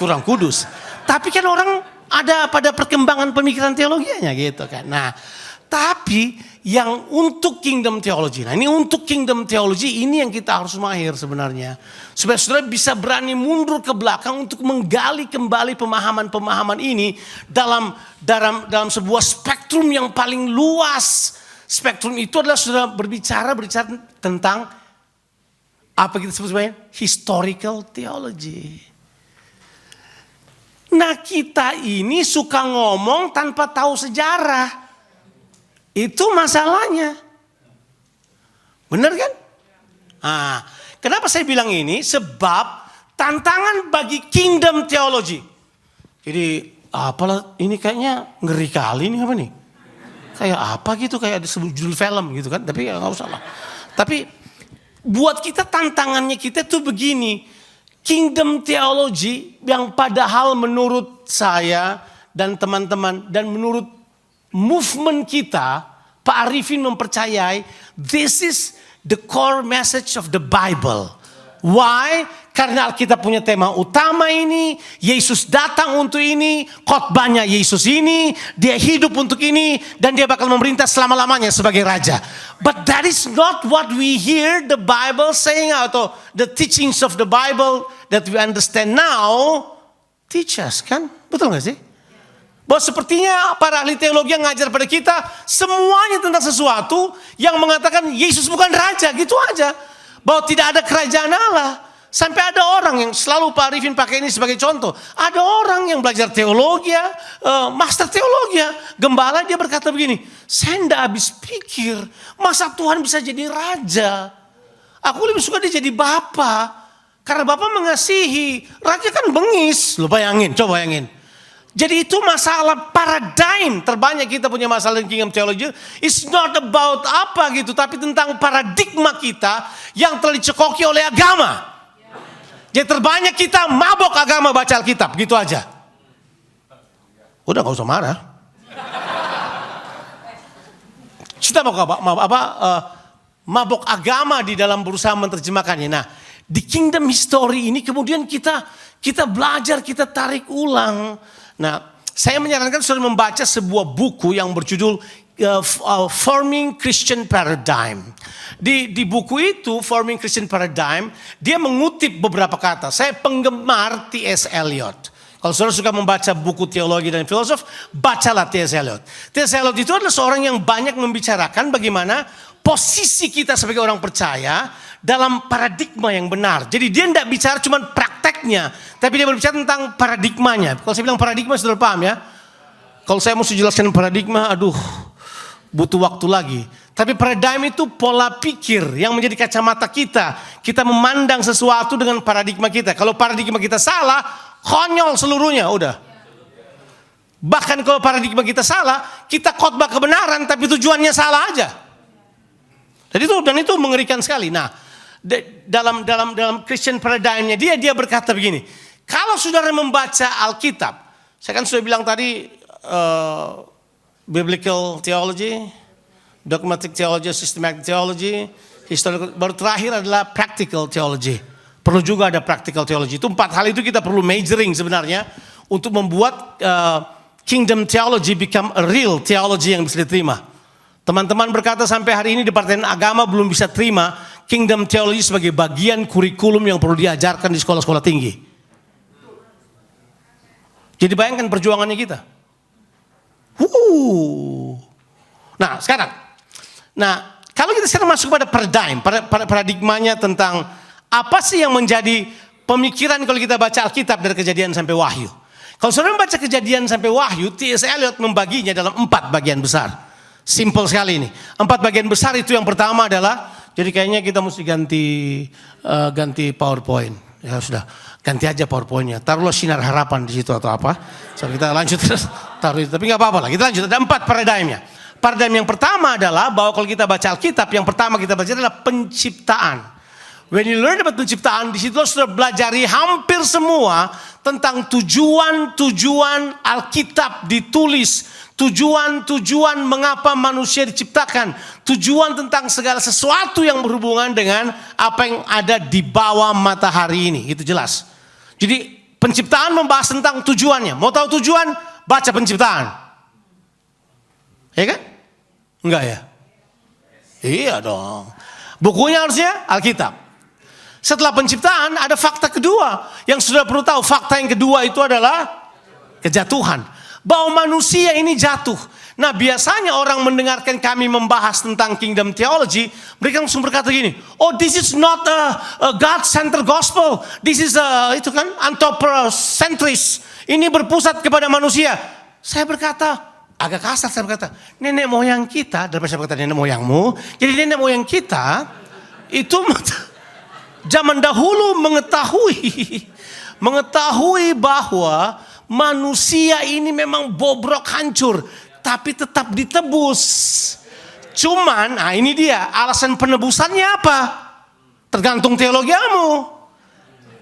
Kurang kudus. Tapi kan orang ada pada perkembangan pemikiran teologianya gitu kan. Nah, tapi yang untuk kingdom theology. Nah, ini untuk kingdom theology ini yang kita harus mahir sebenarnya. Supaya saudara bisa berani mundur ke belakang untuk menggali kembali pemahaman-pemahaman ini dalam sebuah spektrum yang paling luas. Spektrum itu adalah saudara berbicara tentang apa kita sebut sebagai historical theology. Nah, kita ini suka ngomong tanpa tahu sejarah. Itu masalahnya. Benar kan? Nah, kenapa saya bilang ini? Sebab tantangan bagi kingdom theology. Jadi apalah ini kayaknya ngeri kali nih apa nih? Kayak apa gitu, kayak ada sebuah judul film gitu kan. Tapi ya gak usah lah. Tapi buat kita tantangannya kita tuh begini. Kingdom theology yang padahal menurut saya dan teman-teman dan menurut movement kita, Pak Arifin mempercayai this is the core message of the Bible. Why? Karena Alkitab punya tema utama ini, Yesus datang untuk ini, khotbahnya Yesus ini, dia hidup untuk ini, dan dia bakal memerintah selama-lamanya sebagai raja. But that is not what we hear the Bible saying, atau the teachings of the Bible that we understand now teach us, kan? Betul gak sih? Bahwa sepertinya para ahli teologi yang ngajar pada kita semuanya tentang sesuatu yang mengatakan Yesus bukan raja, gitu aja. Bahwa tidak ada kerajaan Allah. Sampai ada orang yang selalu Pak Arifin pakai ini sebagai contoh. Ada orang yang belajar teologi, master teologi, gembala, dia berkata begini, saya tidak habis pikir masa Tuhan bisa jadi raja. Aku lebih suka dia jadi bapa. Karena bapa mengasihi, raja kan bengis. Lo bayangin, coba bayangin. Jadi itu masalah paradigm. Terbanyak kita punya masalah di kingdom theology. It's not about apa gitu. Tapi tentang paradigma kita yang telah dicekoki oleh agama. Jadi terbanyak kita mabok agama baca Alkitab. Gitu aja. Udah gak usah marah. Kita mabok agama di dalam berusaha menerjemahkannya. Nah, di kingdom history ini kemudian kita belajar, kita tarik ulang. Nah, saya menyarankan saudara membaca sebuah buku yang berjudul Forming Christian Paradigm. Di buku itu, Forming Christian Paradigm, dia mengutip beberapa kata. Saya penggemar T.S. Eliot. Kalau saudara suka membaca buku teologi dan filosof, bacalah T.S. Eliot. T.S. Eliot itu adalah seorang yang banyak membicarakan bagaimana posisi kita sebagai orang percaya dalam paradigma yang benar. Jadi dia tidak bicara cuma prakteknya, tapi dia berbicara tentang paradigmanya. Kalau saya bilang paradigma, saudara paham ya? Kalau saya mesti jelaskan paradigma, butuh waktu lagi. Tapi paradigma itu pola pikir yang menjadi kacamata kita. Kita memandang sesuatu dengan paradigma kita. Kalau paradigma kita salah, konyol seluruhnya, udah. Bahkan kalau paradigma kita salah, kita khotbah kebenaran tapi tujuannya salah aja. Dan itu mengerikan sekali. Nah, dalam Christian paradigmnya dia berkata begini. Kalau saudara membaca Alkitab, saya kan sudah bilang tadi biblical theology, dogmatic theology, systematic theology, historical, baru terakhir adalah practical theology. Perlu juga ada practical theology. Itu 4 hal itu kita perlu majoring sebenarnya untuk membuat kingdom theology become a real theology yang bisa diterima. Teman-teman berkata sampai hari ini Departemen Agama belum bisa terima kingdom theology sebagai bagian kurikulum yang perlu diajarkan di sekolah-sekolah tinggi. Jadi bayangkan perjuangannya kita. Nah sekarang, kalau kita sekarang masuk pada paradigmanya tentang apa sih yang menjadi pemikiran kalau kita baca Alkitab dari Kejadian sampai Wahyu. Kalau saudara membaca Kejadian sampai Wahyu, T.S. Eliot membaginya dalam 4 bagian besar. Simple sekali ini. 4 bagian besar itu yang pertama adalah, jadi kayaknya kita mesti ganti PowerPoint. Ya sudah, ganti aja PowerPoint-nya. Taruhlah sinar harapan di situ atau apa. So, kita lanjut terus. Taruh itu. Tapi nggak apa-apa lah. Kita lanjut. Ada 4 paradigmnya. Paradigm yang pertama adalah bahwa kalau kita baca Alkitab, yang pertama kita baca adalah penciptaan. When you learn about penciptaan, di situ sudah belajari hampir semua tentang tujuan-tujuan Alkitab ditulis, tujuan-tujuan mengapa manusia diciptakan, tujuan tentang segala sesuatu yang berhubungan dengan apa yang ada di bawah matahari ini. Itu jelas. Jadi penciptaan membahas tentang tujuannya. Mau tahu tujuan? Baca penciptaan. Ya kan? Enggak ya? Iya dong. Bukunya harusnya Alkitab. Setelah penciptaan ada fakta kedua yang sudah perlu tahu. Fakta yang kedua itu adalah kejatuhan. Bahwa manusia ini jatuh. Nah biasanya orang mendengarkan kami membahas tentang kingdom theology, mereka langsung berkata gini, oh this is not a God-centered gospel. This is itu kan anthropocentris. Ini berpusat kepada manusia. Saya berkata, agak kasar saya berkata, nenek moyang kita, daripada saya berkata nenek moyangmu, jadi nenek moyang kita itu zaman dahulu mengetahui bahwa manusia ini memang bobrok hancur, tapi tetap ditebus. Cuman, nah ini dia alasan penebusannya apa? Tergantung teologiamu.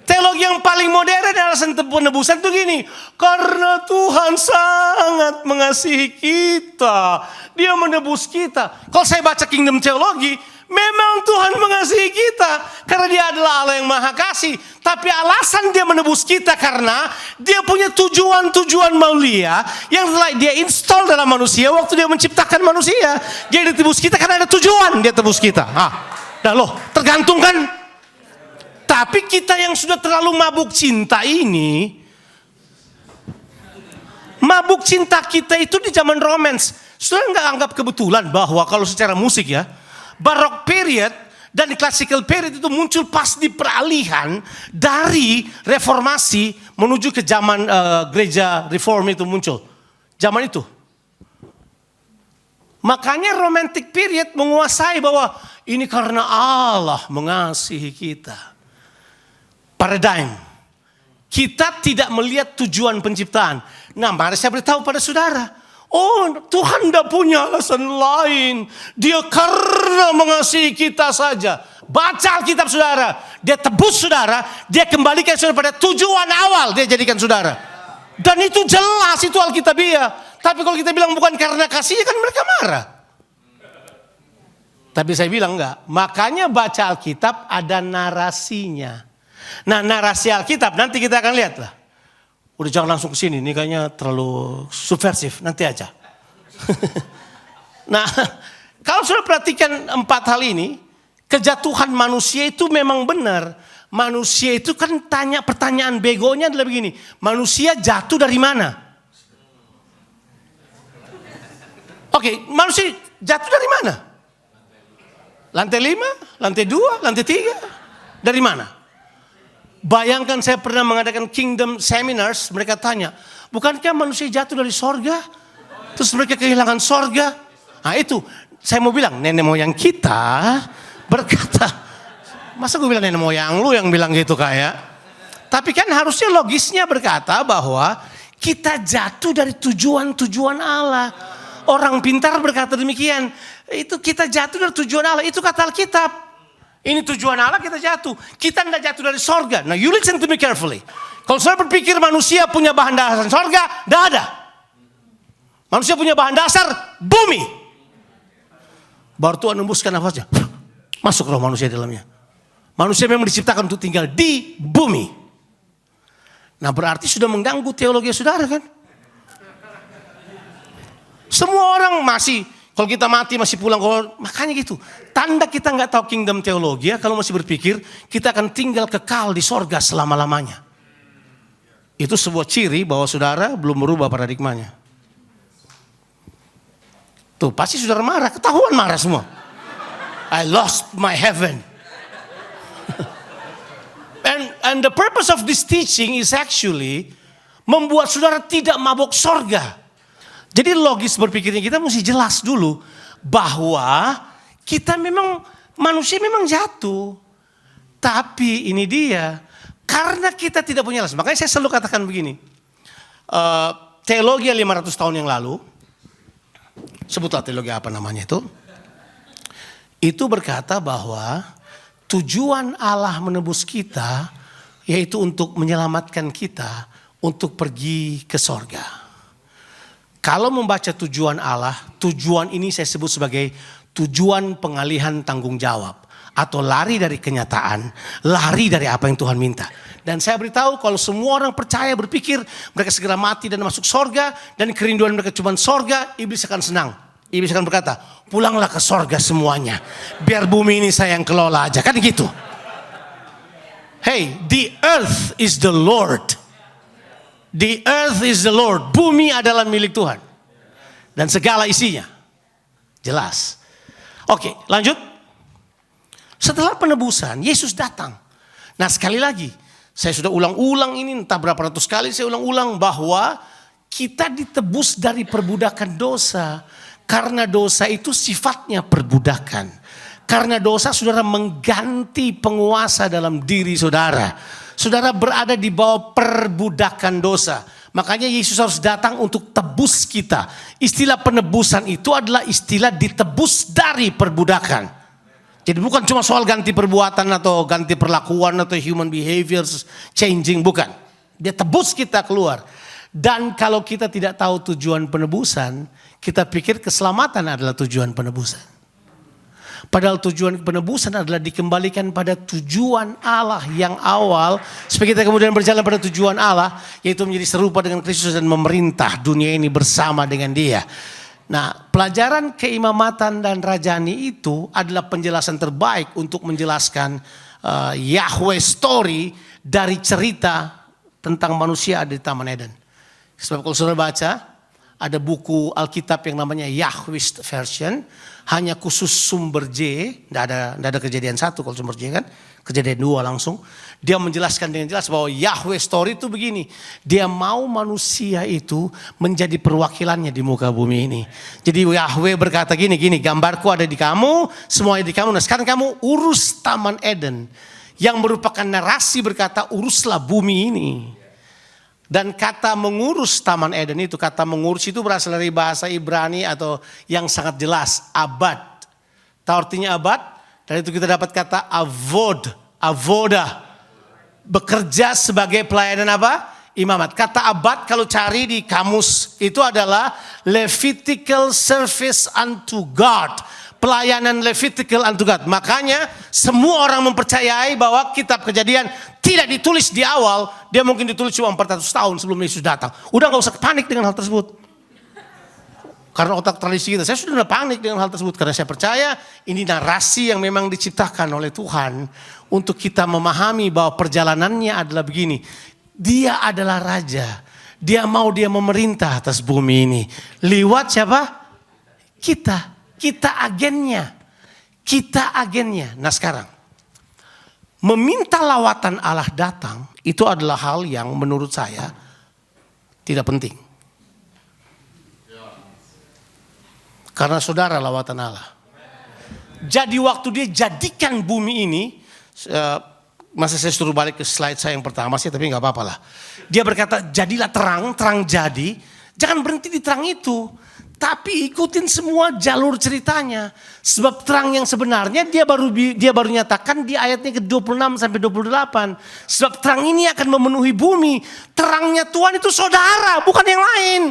Teologi yang paling modern alasan penebusan itu gini, karena Tuhan sangat mengasihi kita, Dia menebus kita. Kalau saya baca kingdom teologi, memang Tuhan mengasihi kita karena Dia adalah Allah yang Maha Kasih. Tapi alasan Dia menebus kita karena Dia punya tujuan-tujuan mulia yang telah Dia install dalam manusia waktu Dia menciptakan manusia. Dia ditebus kita karena ada tujuan Dia tebus kita. Dah loh, tergantung kan. Tapi kita yang sudah terlalu mabuk cinta ini, mabuk cinta kita itu di zaman romance. Sudah nggak anggap kebetulan bahwa kalau secara musik ya, Baroque period dan di classical period itu muncul pas di peralihan dari reformasi menuju ke zaman gereja reform itu muncul. Zaman itu. Makanya romantic period menguasai bahwa ini karena Allah mengasihi kita. Paradigm. Kita tidak melihat tujuan penciptaan. Nah, mari saya beritahu pada saudara. Oh, Tuhan tidak punya alasan lain. Dia karena mengasihi kita saja. Baca Alkitab saudara. Dia tebus saudara. Dia kembalikan saudara pada tujuan awal dia jadikan saudara. Dan itu jelas, itu Alkitabiah. Tapi kalau kita bilang bukan karena kasihnya kan mereka marah. Tapi saya bilang enggak. Makanya baca Alkitab ada narasinya. Nah narasi Alkitab nanti kita akan lihat lah. Udah jangan langsung ke sini, ini kayaknya terlalu subversif, nanti aja. Nah kalau sudah perhatikan 4 hal ini, kejatuhan manusia itu memang benar. Manusia itu kan tanya pertanyaan begonya adalah begini, manusia jatuh dari mana? Oke, manusia jatuh dari mana? Lantai 5, lantai 2, lantai 3, dari mana? Bayangkan saya pernah mengadakan kingdom seminars, mereka tanya, bukankah manusia jatuh dari sorga? Terus mereka kehilangan sorga? Nah itu, saya mau bilang, nenek moyang kita berkata, masa gue bilang nenek moyang lu yang bilang gitu kayak? Tapi kan harusnya logisnya berkata bahwa kita jatuh dari tujuan-tujuan Allah. Orang pintar berkata demikian, itu kita jatuh dari tujuan Allah, itu kata Alkitab. Ini tujuan Allah kita jatuh. Kita tidak jatuh dari sorga. Now you listen to me carefully. Kalau saya berpikir manusia punya bahan dasar sorga, tidak ada. Manusia punya bahan dasar bumi. Baru Tuhan embuskan nafasnya. Masuk roh manusia dalamnya. Manusia memang diciptakan untuk tinggal di bumi. Nah berarti sudah mengganggu teologi saudara kan? Semua orang masih, kalau kita mati masih pulang, makanya gitu. Tanda kita nggak tahu kingdom teologi ya, kalau masih berpikir kita akan tinggal kekal di sorga selama-lamanya. Itu sebuah ciri bahwa saudara belum merubah paradigmanya. Tuh pasti saudara marah, ketahuan marah semua. I lost my heaven. And the purpose of this teaching is actually membuat saudara tidak mabuk sorga. Jadi logis berpikirnya kita mesti jelas dulu bahwa kita memang manusia memang jatuh. Tapi ini dia, karena kita tidak punya alasan. Makanya saya selalu katakan begini. Teologi 500 tahun yang lalu, sebutlah teologi apa namanya itu berkata bahwa tujuan Allah menebus kita yaitu untuk menyelamatkan kita untuk pergi ke sorga. Kalau membaca tujuan Allah, tujuan ini saya sebut sebagai tujuan pengalihan tanggung jawab. Atau lari dari kenyataan, lari dari apa yang Tuhan minta. Dan saya beritahu kalau semua orang percaya berpikir mereka segera mati dan masuk sorga. Dan kerinduan mereka cuma sorga, iblis akan senang. Iblis akan berkata, pulanglah ke sorga semuanya. Biar bumi ini saya yang kelola aja, kan gitu. Hey, the earth is the Lord. The earth is the Lord. Bumi adalah milik Tuhan. Dan segala isinya. Jelas. Oke, lanjut. Setelah penebusan, Yesus datang. Nah sekali lagi, saya sudah ulang-ulang ini, entah berapa ratus kali saya ulang-ulang bahwa kita ditebus dari perbudakan dosa. Karena dosa itu sifatnya perbudakan. Karena dosa saudara mengganti penguasa dalam diri saudara. Saudara berada di bawah perbudakan dosa. Makanya Yesus harus datang untuk tebus kita. Istilah penebusan itu adalah istilah ditebus dari perbudakan. Jadi bukan cuma soal ganti perbuatan atau ganti perlakuan atau human behaviors changing, bukan. Dia tebus kita keluar. Dan kalau kita tidak tahu tujuan penebusan, kita pikir keselamatan adalah tujuan penebusan. Padahal tujuan penebusan adalah dikembalikan pada tujuan Allah yang awal. Supaya kita kemudian berjalan pada tujuan Allah, yaitu menjadi serupa dengan Kristus dan memerintah dunia ini bersama dengan Dia. Nah, pelajaran keimamatan dan rajani itu adalah penjelasan terbaik untuk menjelaskan Yahweh story dari cerita tentang manusia di Taman Eden. Sebab kalau saudara baca, ada buku Alkitab yang namanya Yahwist Version, hanya khusus sumber J, tidak ada kejadian 1 kalau sumber J kan, kejadian 2 langsung. Dia menjelaskan dengan jelas bahwa Yahweh story itu begini, dia mau manusia itu menjadi perwakilannya di muka bumi ini. Jadi Yahweh berkata gini, gambarku ada di kamu, semuanya di kamu. Nah sekarang kamu urus Taman Eden, yang merupakan narasi berkata uruslah bumi ini. Dan kata mengurus Taman Eden itu, kata mengurus itu berasal dari bahasa Ibrani atau yang sangat jelas, abad. Tahu artinya abad? Dan itu kita dapat kata avoda. Bekerja sebagai pelayanan apa? Imamat. Kata abad kalau cari di kamus itu adalah Levitical service unto God. Pelayanan Levitical unto God. Makanya semua orang mempercayai bahwa kitab Kejadian tidak ditulis di awal. Dia mungkin ditulis cuma 400 tahun sebelum Yesus datang. Udah gak usah panik dengan hal tersebut. Karena otak tradisi kita, saya sudah panik dengan hal tersebut. Karena saya percaya ini narasi yang memang diciptakan oleh Tuhan. Untuk kita memahami bahwa perjalanannya adalah begini. Dia adalah raja. Dia memerintah atas bumi ini. Lewat siapa? Kita. Kita agennya. Nah sekarang, meminta lawatan Allah datang, itu adalah hal yang menurut saya tidak penting. Karena saudara lawatan Allah. Jadi waktu dia jadikan bumi ini, masa saya suruh balik ke slide saya yang pertama sih, tapi gak apa-apa lah. Dia berkata, jadilah terang jadi. Jangan berhenti di terang itu. Tapi ikutin semua jalur ceritanya. Sebab terang yang sebenarnya dia baru nyatakan di ayatnya ke-26 sampai 28. Sebab terang ini akan memenuhi bumi. Terangnya Tuhan itu saudara, bukan yang lain.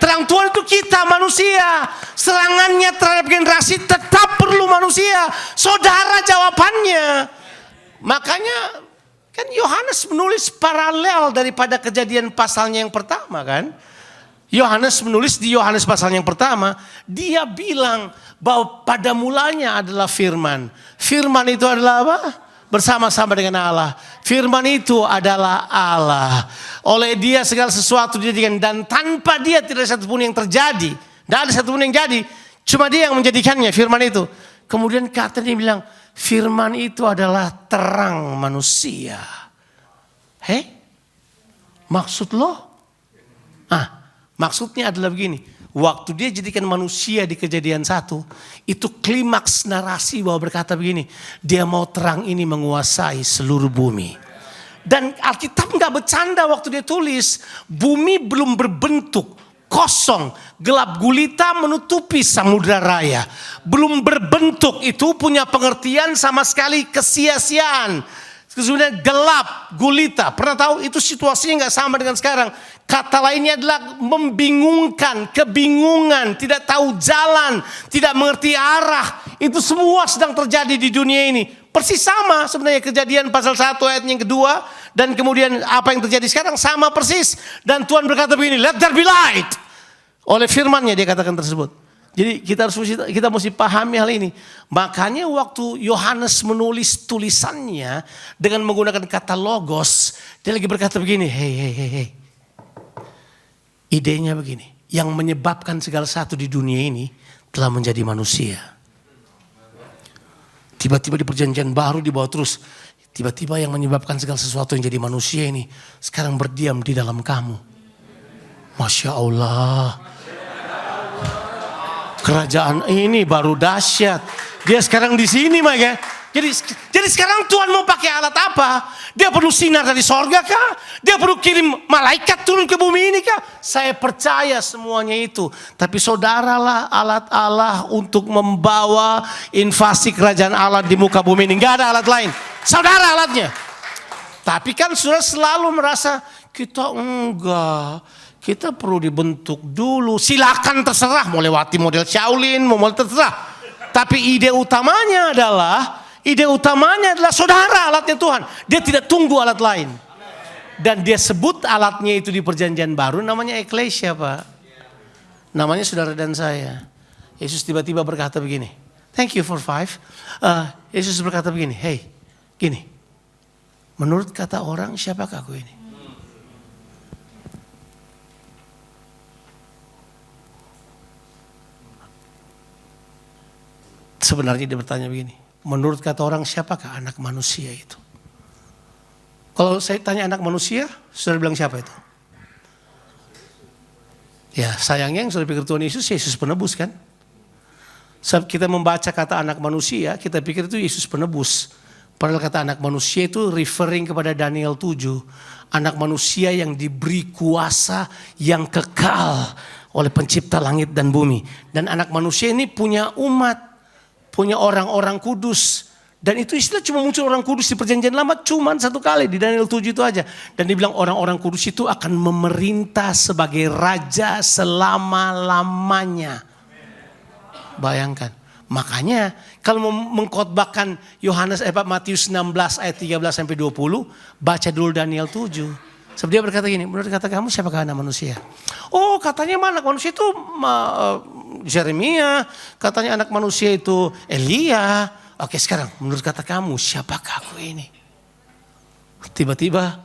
Terang Tuhan itu kita manusia. Serangannya terhadap generasi tetap perlu manusia. Saudara jawabannya. Makanya kan Yohanes menulis paralel daripada Kejadian pasalnya yang pertama kan. Yohanes menulis di Yohanes pasal yang pertama, dia bilang bahwa pada mulanya adalah firman. Firman itu adalah apa? Bersama-sama dengan Allah. Firman itu adalah Allah. Oleh dia segala sesuatu dijadikan, dan tanpa dia tidak ada satupun yang terjadi. Tidak ada satupun yang jadi. Cuma dia yang menjadikannya, firman itu. Kemudian katanya dia bilang, firman itu adalah terang manusia. Maksud lo? Maksudnya adalah begini, waktu dia jadikan manusia di Kejadian 1, itu klimaks narasi bahwa berkata begini, dia mau terang ini menguasai seluruh bumi. Dan Alkitab gak bercanda waktu dia tulis, bumi belum berbentuk, kosong, gelap gulita menutupi samudra raya. Belum berbentuk, itu punya pengertian sama sekali kesia-siaan. Sebenarnya gelap gulita, pernah tahu itu situasinya nggak sama dengan sekarang. Kata lainnya adalah membingungkan, kebingungan, tidak tahu jalan, tidak mengerti arah. Itu semua sedang terjadi di dunia ini. Persis sama sebenarnya Kejadian pasal 1 ayat yang kedua. Dan kemudian apa yang terjadi sekarang sama persis. Dan Tuhan berkata begini, let there be light. Oleh firman-Nya dia katakan tersebut. Jadi kita mesti pahami hal ini. Makanya waktu Yohanes menulis tulisannya dengan menggunakan kata logos, dia lagi berkata begini, hey. Idenya begini, yang menyebabkan segala sesuatu di dunia ini telah menjadi manusia. Tiba-tiba di perjanjian baru dibawa terus. Tiba-tiba yang menyebabkan segala sesuatu yang jadi manusia ini sekarang berdiam di dalam kamu. Masya Allah. Kerajaan ini baru dahsyat. Dia sekarang di sini, Mike. Jadi sekarang Tuhan mau pakai alat apa? Dia perlu sinar dari sorga kah? Dia perlu kirim malaikat turun ke bumi ini kah? Saya percaya semuanya itu. Tapi saudaralah alat Allah untuk membawa invasi kerajaan Allah di muka bumi ini. Gak ada alat lain. Saudara alatnya. Tapi kan saudara selalu merasa kita enggak. Kita perlu dibentuk dulu. Silakan terserah mau lewati model Shaolin, mau terserah. Tapi ide utamanya adalah saudara alatnya Tuhan. Dia tidak tunggu alat lain. Dan dia sebut alatnya itu di perjanjian baru namanya eklesia, Pak. Namanya saudara dan saya. Yesus tiba-tiba berkata begini. Thank you for 5. Yesus berkata begini. Hey, gini. Menurut kata orang siapakah aku ini? Sebenarnya dia bertanya begini. Menurut kata orang siapakah anak manusia itu? Kalau saya tanya anak manusia, saudara bilang siapa itu? Ya sayangnya yang saudara pikir Tuhan Yesus penebus kan? Saat kita membaca kata anak manusia, kita pikir itu Yesus penebus. Padahal kata anak manusia itu referring kepada Daniel 7. Anak manusia yang diberi kuasa yang kekal oleh pencipta langit dan bumi. Dan anak manusia ini punya umat. Punya orang-orang kudus. Dan itu istilah cuma muncul orang kudus di perjanjian lama cuma satu kali di Daniel 7 itu aja. Dan dibilang orang-orang kudus itu akan memerintah sebagai raja selama-lamanya. Bayangkan. Makanya kalau mengkhotbahkan Matius 16 ayat 13 sampai 20, baca dulu Daniel 7. Sebab dia berkata gini, menurut kata kamu siapakah anak manusia? Oh katanya anak manusia itu Yeremia, katanya anak manusia itu Elia. Oke sekarang menurut kata kamu siapakah aku ini? Tiba-tiba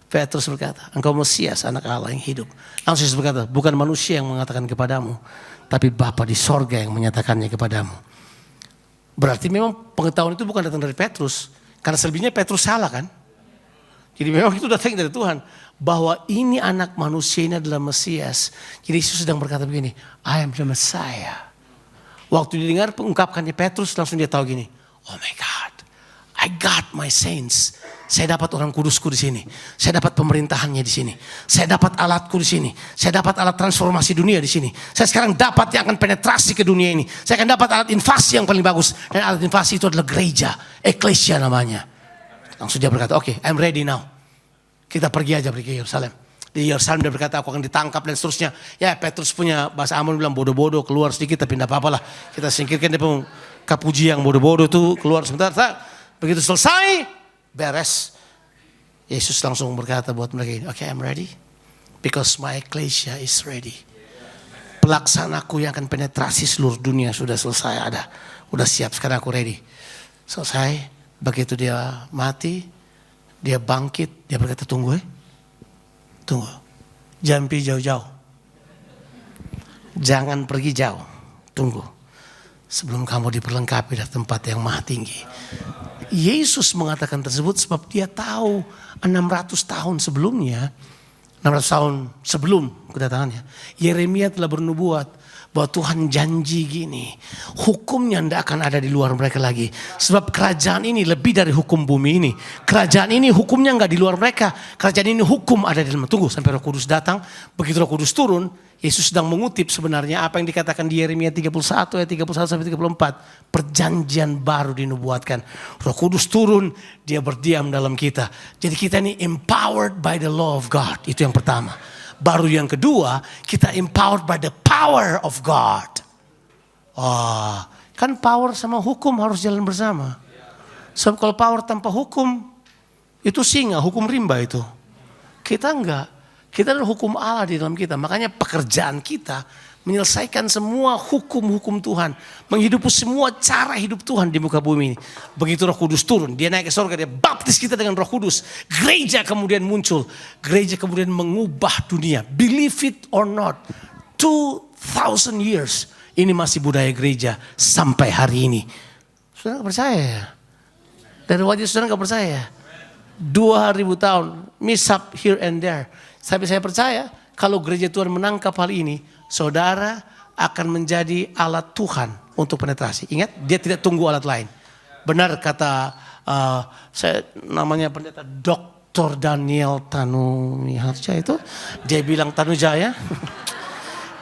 Petrus berkata, engkau Mesias anak Allah yang hidup. Langsung Yesus berkata, bukan manusia yang mengatakan kepadamu, tapi Bapa di sorga yang menyatakannya kepadamu. Berarti memang pengetahuan itu bukan datang dari Petrus. Karena selebihnya Petrus salah kan? Jadi memang itu datang dari Tuhan. Bahwa ini anak manusia ini adalah Mesias. Jadi Yesus sedang berkata begini, I am the Messiah. Waktu didengar pengungkapkannya Petrus langsung dia tahu gini, oh my God, I got my saints. Saya dapat orang kudusku di sini. Saya dapat pemerintahannya di sini. Saya dapat alatku di sini. Saya dapat alat transformasi dunia di sini. Saya sekarang dapat yang akan penetrasi ke dunia ini. Saya akan dapat alat invasi yang paling bagus. Dan alat invasi itu adalah gereja, eklesia namanya. Langsung dia berkata, oke, I'm ready now. Kita pergi aja ke Yerusalem. Di Yerusalem dia berkata, aku akan ditangkap dan seterusnya. Ya Petrus punya bahasa Amon bilang bodoh-bodoh, keluar sedikit tapi tidak apa-apa lah. Kita singkirkan dia pun kapuji yang bodoh-bodoh itu keluar sebentar. Begitu selesai, beres. Yesus langsung berkata buat mereka, oke, I'm ready. Because my ecclesia is ready. Pelaksanaku yang akan penetrasi seluruh dunia sudah selesai ada. Udah siap, sekarang aku ready. Selesai. Begitu dia mati, dia bangkit, dia berkata tunggu tunggu. Jangan pergi jauh-jauh. Jangan pergi jauh. Tunggu. Sebelum kamu diperlengkapi dari tempat yang maha tinggi. Yesus mengatakan tersebut sebab dia tahu 600 tahun sebelumnya, 600 tahun sebelum kedatangannya, Yeremia telah bernubuat bahwa Tuhan janji gini, hukumnya tidak akan ada di luar mereka lagi. Sebab kerajaan ini lebih dari hukum bumi ini. Kerajaan ini hukumnya nggak di luar mereka. Kerajaan ini hukum ada di dalam. Tunggu sampai Roh Kudus datang. Begitu Roh Kudus turun, Yesus sedang mengutip sebenarnya apa yang dikatakan di Yeremia 31 ayat 31 sampai 34. Perjanjian baru dinubuatkan. Roh Kudus turun, dia berdiam dalam kita. Jadi kita ini empowered by the law of God. Itu yang pertama. Baru yang kedua, kita empowered by the power of God. Kan power sama hukum harus jalan bersama. Sebab kalau power tanpa hukum, itu singa, hukum rimba itu. Kita enggak. Kita adalah hukum Allah di dalam kita. Makanya pekerjaan kita menyelesaikan semua hukum-hukum Tuhan. Menghidupi semua cara hidup Tuhan di muka bumi ini. Begitu Roh Kudus turun, dia naik ke surga, dia baptis kita dengan Roh Kudus. Gereja kemudian muncul. Gereja kemudian mengubah dunia. Believe it or not, 2000 years ini masih budaya gereja sampai hari ini. Saudara gak percaya ya? Dari wajah saudara gak percaya ya? 2000 tahun, miss up here and there. Tapi saya percaya kalau gereja Tuhan menangkap hal ini, saudara akan menjadi alat Tuhan untuk penetrasi. Ingat, dia tidak tunggu alat lain. Benar kata saya namanya pendeta Dr. Daniel Tanumiharja itu, dia bilang Tanujaya.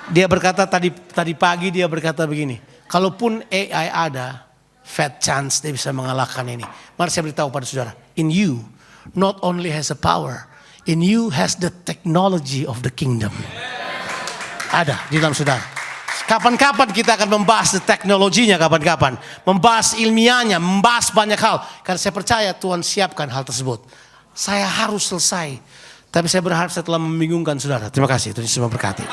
Dia berkata tadi pagi dia berkata begini, kalaupun AI ada, fat chance dia bisa mengalahkan ini. Mari saya beritahu pada saudara, in you not only has a power, in you has the technology of the kingdom. Ada di dalam saudara. Kapan-kapan kita akan membahas teknologinya, kapan-kapan. Membahas ilmiahnya, membahas banyak hal. Karena saya percaya Tuhan siapkan hal tersebut. Saya harus selesai. Tapi saya berharap saya telah membingungkan saudara. Terima kasih, Tuhan Yesus memberkati.